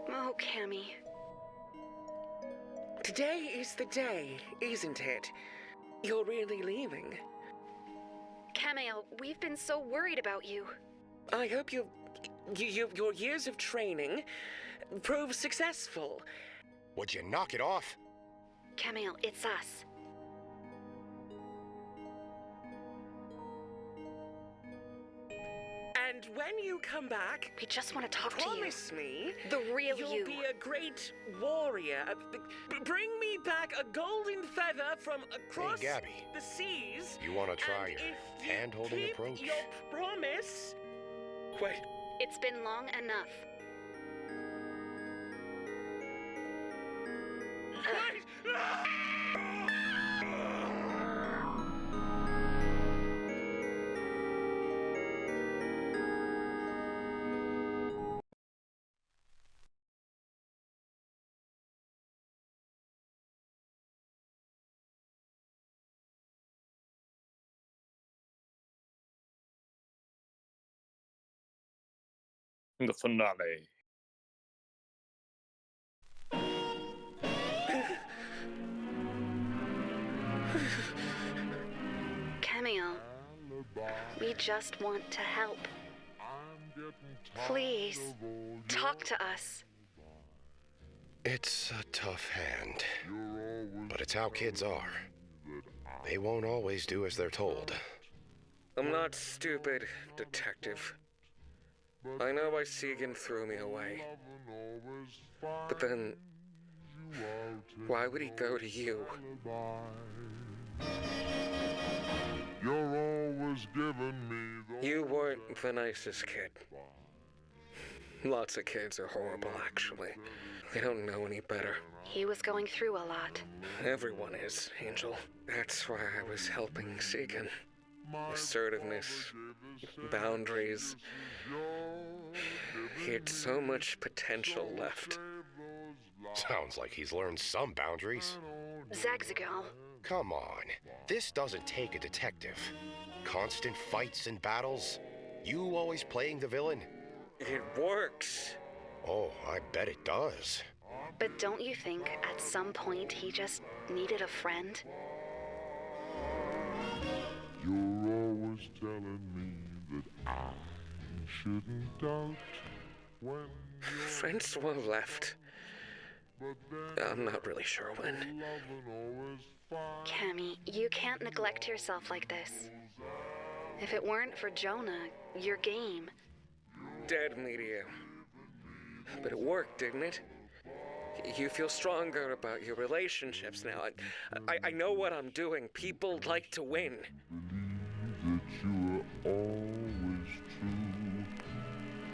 Oh, Cammy.
Today is the day, isn't it? You're really leaving.
Camille, we've been so worried about you.
I hope your years of training prove successful.
Would you knock it off?
Camille, it's us.
And when you come back,
we just want to talk to you.
Promise me,
the real
you'll
you.
Be a great warrior. Bring me back a golden feather from across the seas.
You want to try your hand-holding approach?
Your promise. Wait.
It's been long enough.
The finale.
Camille, we just want to help. Please, talk to us.
It's a tough hand, but it's how kids are. They won't always do as they're told.
I'm not stupid, Detective. I know why Segan threw me away. But then, why would he go to you?
You're always giving me the...
You weren't the nicest kid. Lots of kids are horrible, actually. They don't know any better.
He was going through a lot.
Everyone is, Angel. That's why I was helping Segan. Assertiveness, boundaries. He had so much potential left.
Sounds like he's learned some boundaries.
Zagzagal.
Come on, this doesn't take a detective. Constant fights and battles. You always playing the villain.
It works.
Oh, I bet it does.
But don't you think at some point he just needed a friend?
You're always telling me that I shouldn't doubt when
Francois left. I'm not really sure when.
Cammy, you can't neglect yourself like this. If it weren't for Jonah, your game.
Dead media. But it worked, didn't it? You feel stronger about your relationships now. I know what I'm doing. People like to win.
that you are always true,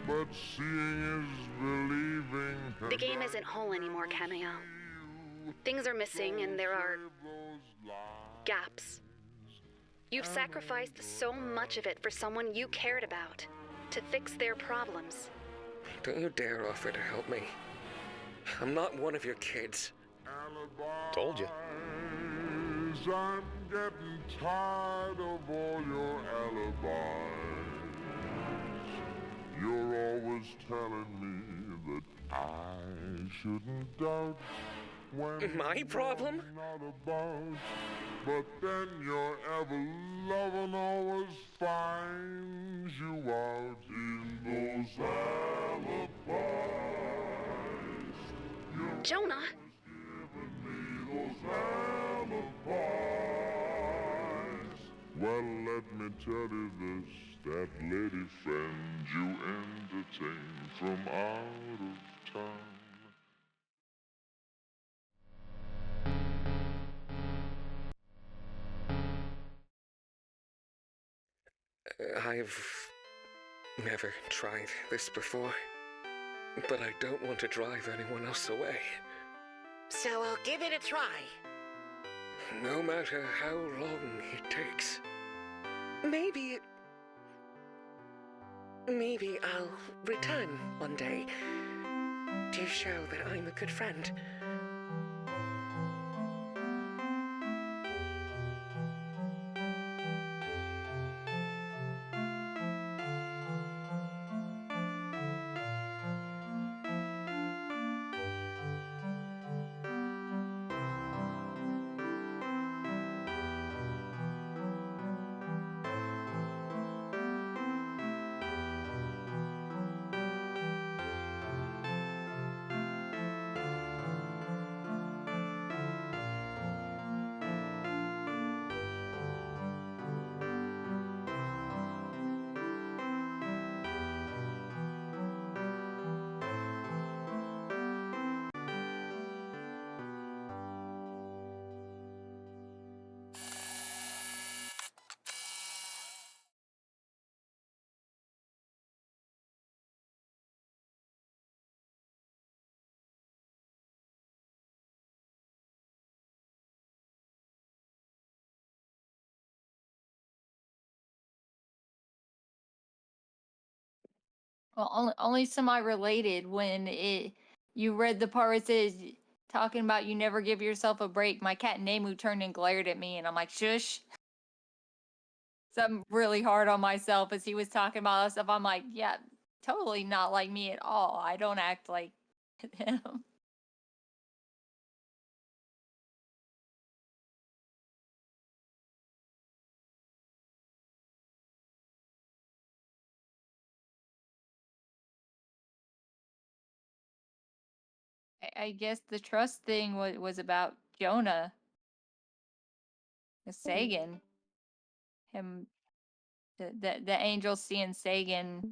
but seeing is believing.
The game isn't whole anymore, Cameo. Things are missing and there are gaps. You've sacrificed so much of it for someone you cared about, to fix their problems.
Don't you dare offer to help me. I'm not one of your kids.
Told you.
I'm getting tired of all your alibis. You're always telling me that I shouldn't doubt when
my problem?
not about. But then your ever-loving always finds you out in those alibis.
Jonah!
Well, let me tell you this, that lady friend you entertain from out of town.
I've never tried this before, but I don't want to drive anyone else away.
So I'll give it a try.
No matter how long it takes. Maybe I'll return one day to show that I'm a good friend.
Well, only semi-related when you read the part where it says talking about you never give yourself a break. My cat Nemu turned and glared at me, and I'm like, shush. So I'm really hard on myself as he was talking about that stuff. I'm like, yeah, totally not like me at all. I don't act like him. I guess the trust thing was about Jonah, Sagan, him, the angel seeing Sagan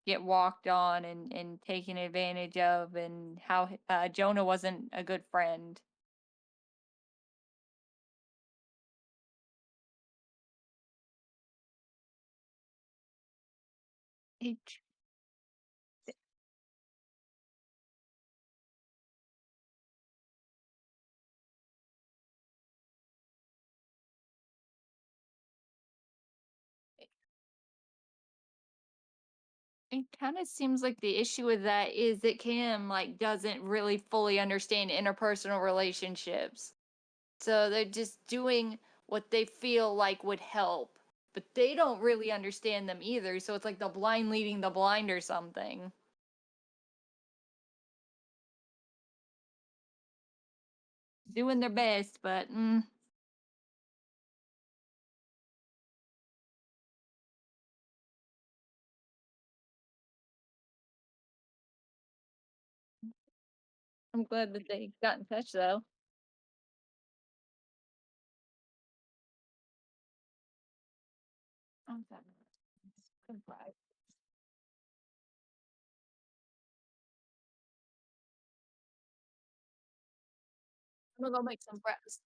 get walked on and taken advantage of, and how Jonah wasn't a good friend. It it kind of seems like the issue with that is that Kim like doesn't really fully understand interpersonal relationships. So they're just doing what they feel like would help, but they don't really understand them either. So it's like the blind leading the blind or something. Doing their best, but I'm glad that they got in touch though. Okay. Goodbye. I'm gonna go make some breakfast.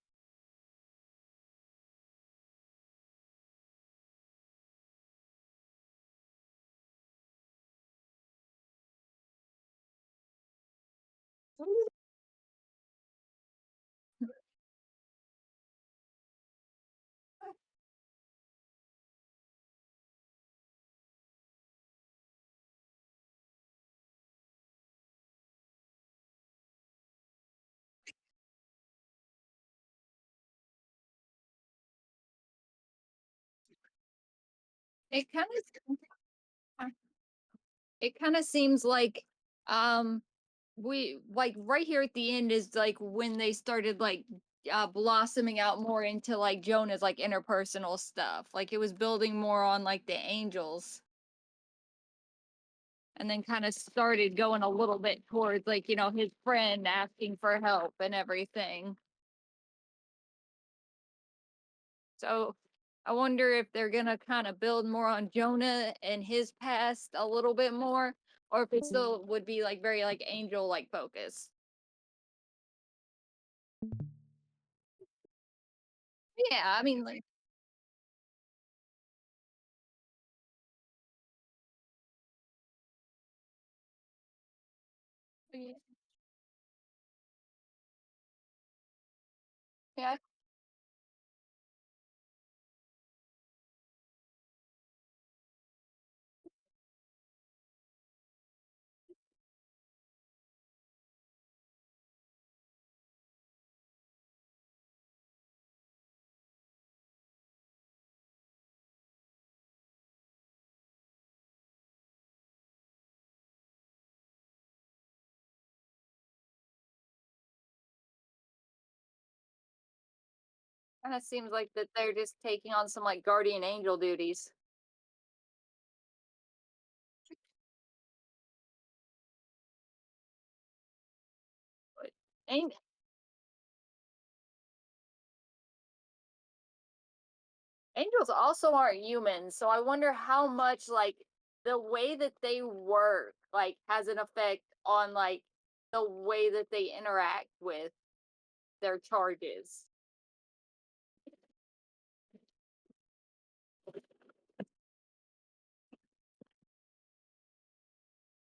It kind of it kind of seems like um we like right here at the end is like when they started like blossoming out more into like Jonah's like interpersonal stuff. Like it was building more on like the angels, and then kind of started going a little bit towards like, his friend asking for help and everything. So I wonder if they're gonna kind of build more on Jonah and his past a little bit more, or if it still would be like very like angel like focus. Yeah, I mean, like Yeah. Yeah. Kinda seems like that they're just taking on some, like, guardian angel duties. But an angels also aren't human, so I wonder how much, like, the way that they work, like, has an effect on, like, the way that they interact with their charges.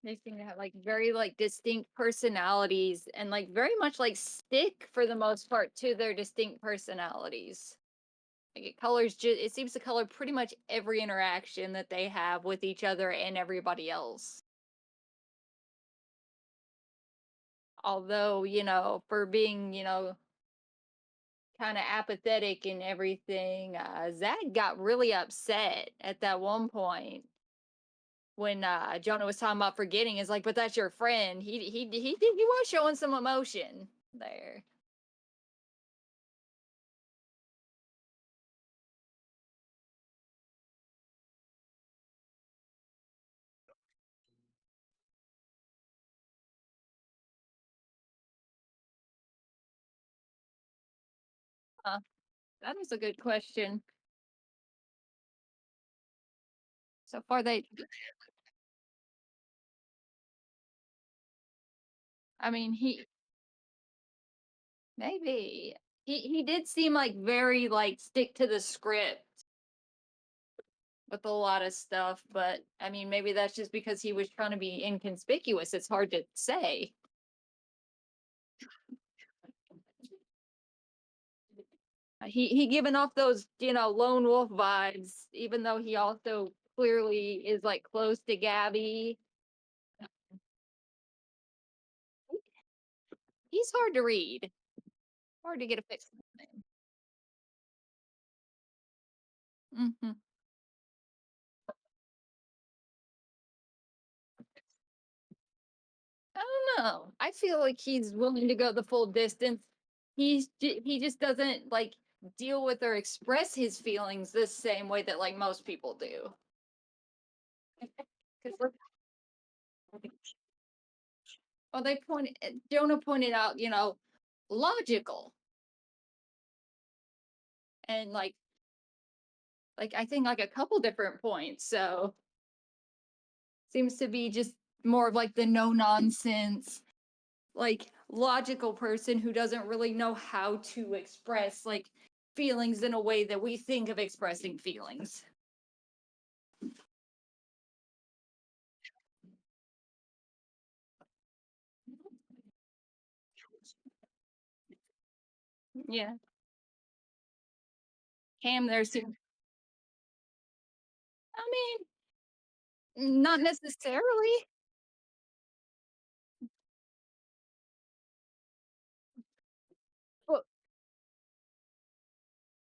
They seem to have, like, very, like, distinct personalities and, like, very much, like, stick for the most part to their distinct personalities. Like, it seems to color pretty much every interaction that they have with each other and everybody else. Although, for being, kind of apathetic and everything, Zach got really upset at that one point when Jonah was talking about forgetting. Is like, but that's your friend. He was showing some emotion there. That is a good question. So far, I mean, maybe he did seem like very like stick to the script with a lot of stuff, but I mean, maybe that's just because he was trying to be inconspicuous. It's hard to say. He giving off those, lone wolf vibes, even though he also clearly is like close to Gabby. He's hard to read. Hard to get a fix on him. Hmm. I don't know. I feel like he's willing to go the full distance. He just doesn't like deal with or express his feelings the same way that like most people do. Because well, Jonah pointed out, logical and like I think like a couple different points. So seems to be just more of like the no nonsense, like logical person who doesn't really know how to express like feelings in a way that we think of expressing feelings. Yeah. Cam there seems, I mean, not necessarily,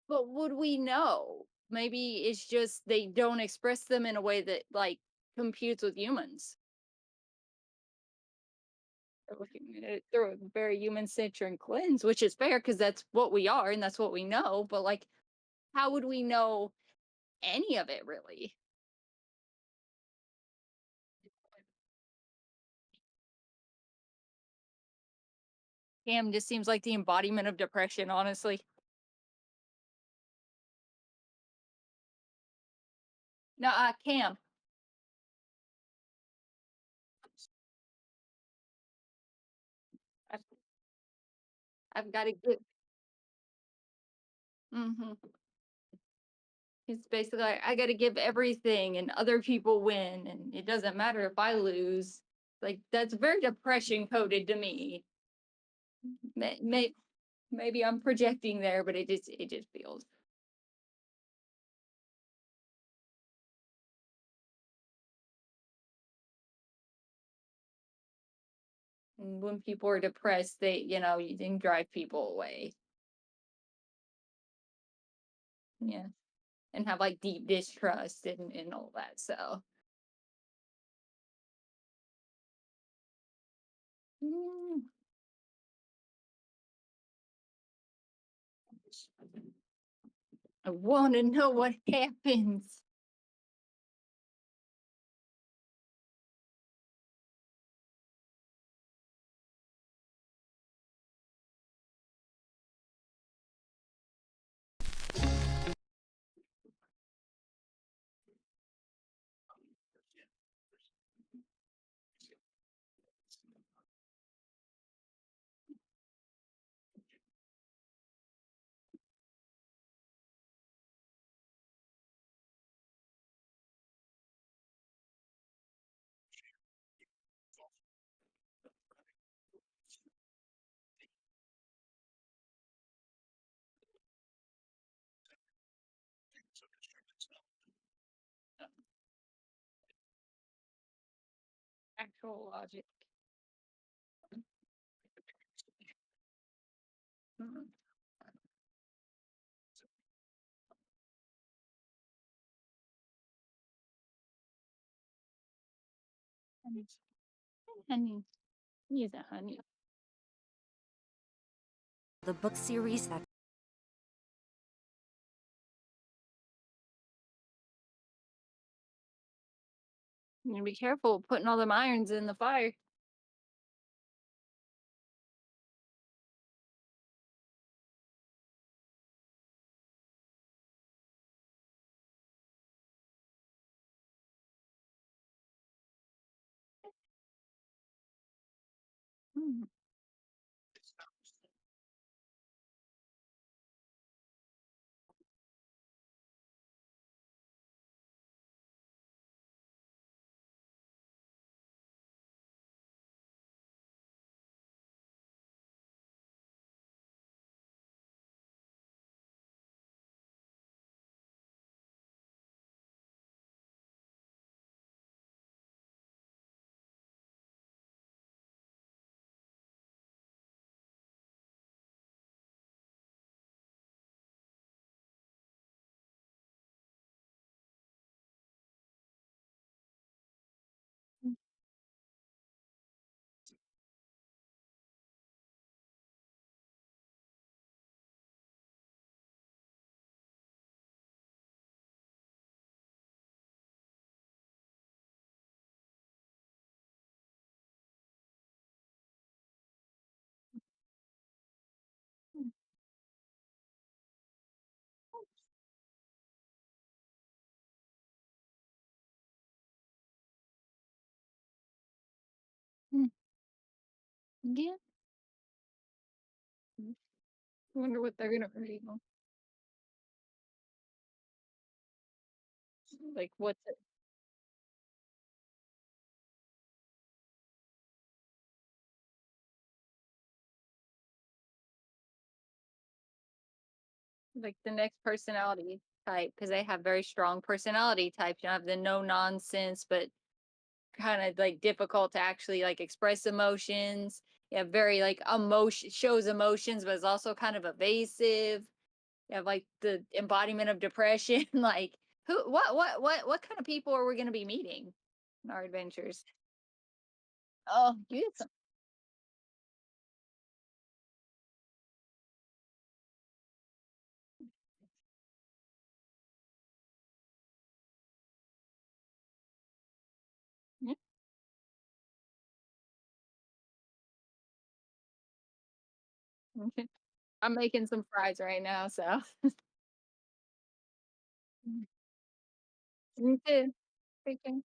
but would we know? Maybe it's just they don't express them in a way that like computes with humans. They're looking at it through a very human centric lens, which is fair because that's what we are and that's what we know. But like, how would we know any of it really? Cam just seems like the embodiment of depression, honestly. No, Cam, I've, I've got to give. Hmm. It's basically like, I got to give everything, and other people win, and it doesn't matter if I lose. Like that's very depression coded to me. May, maybe I'm projecting there, but it just feels. And when people are depressed, you can drive people away. Yeah. And have like deep distrust and all that. So, mm, I want to know what happens. Actual logic. Mm. Honey, honey, he's a honey.
The book series that
You gotta be careful putting all them irons in the fire. Mm. Mm. Yeah. Mm. Wonder what they're gonna reveal. Like what's it? Like the next personality type because they have very strong personality types. You have the no nonsense, but kind of like difficult to actually like express emotions. You have very like emotion shows emotions, but it's also kind of evasive. You have like the embodiment of depression. Like what kind of people are we going to be meeting in our adventures? Oh, you did some. Yeah. Okay. I'm making some fries right now, so. Mm. You too. Take care.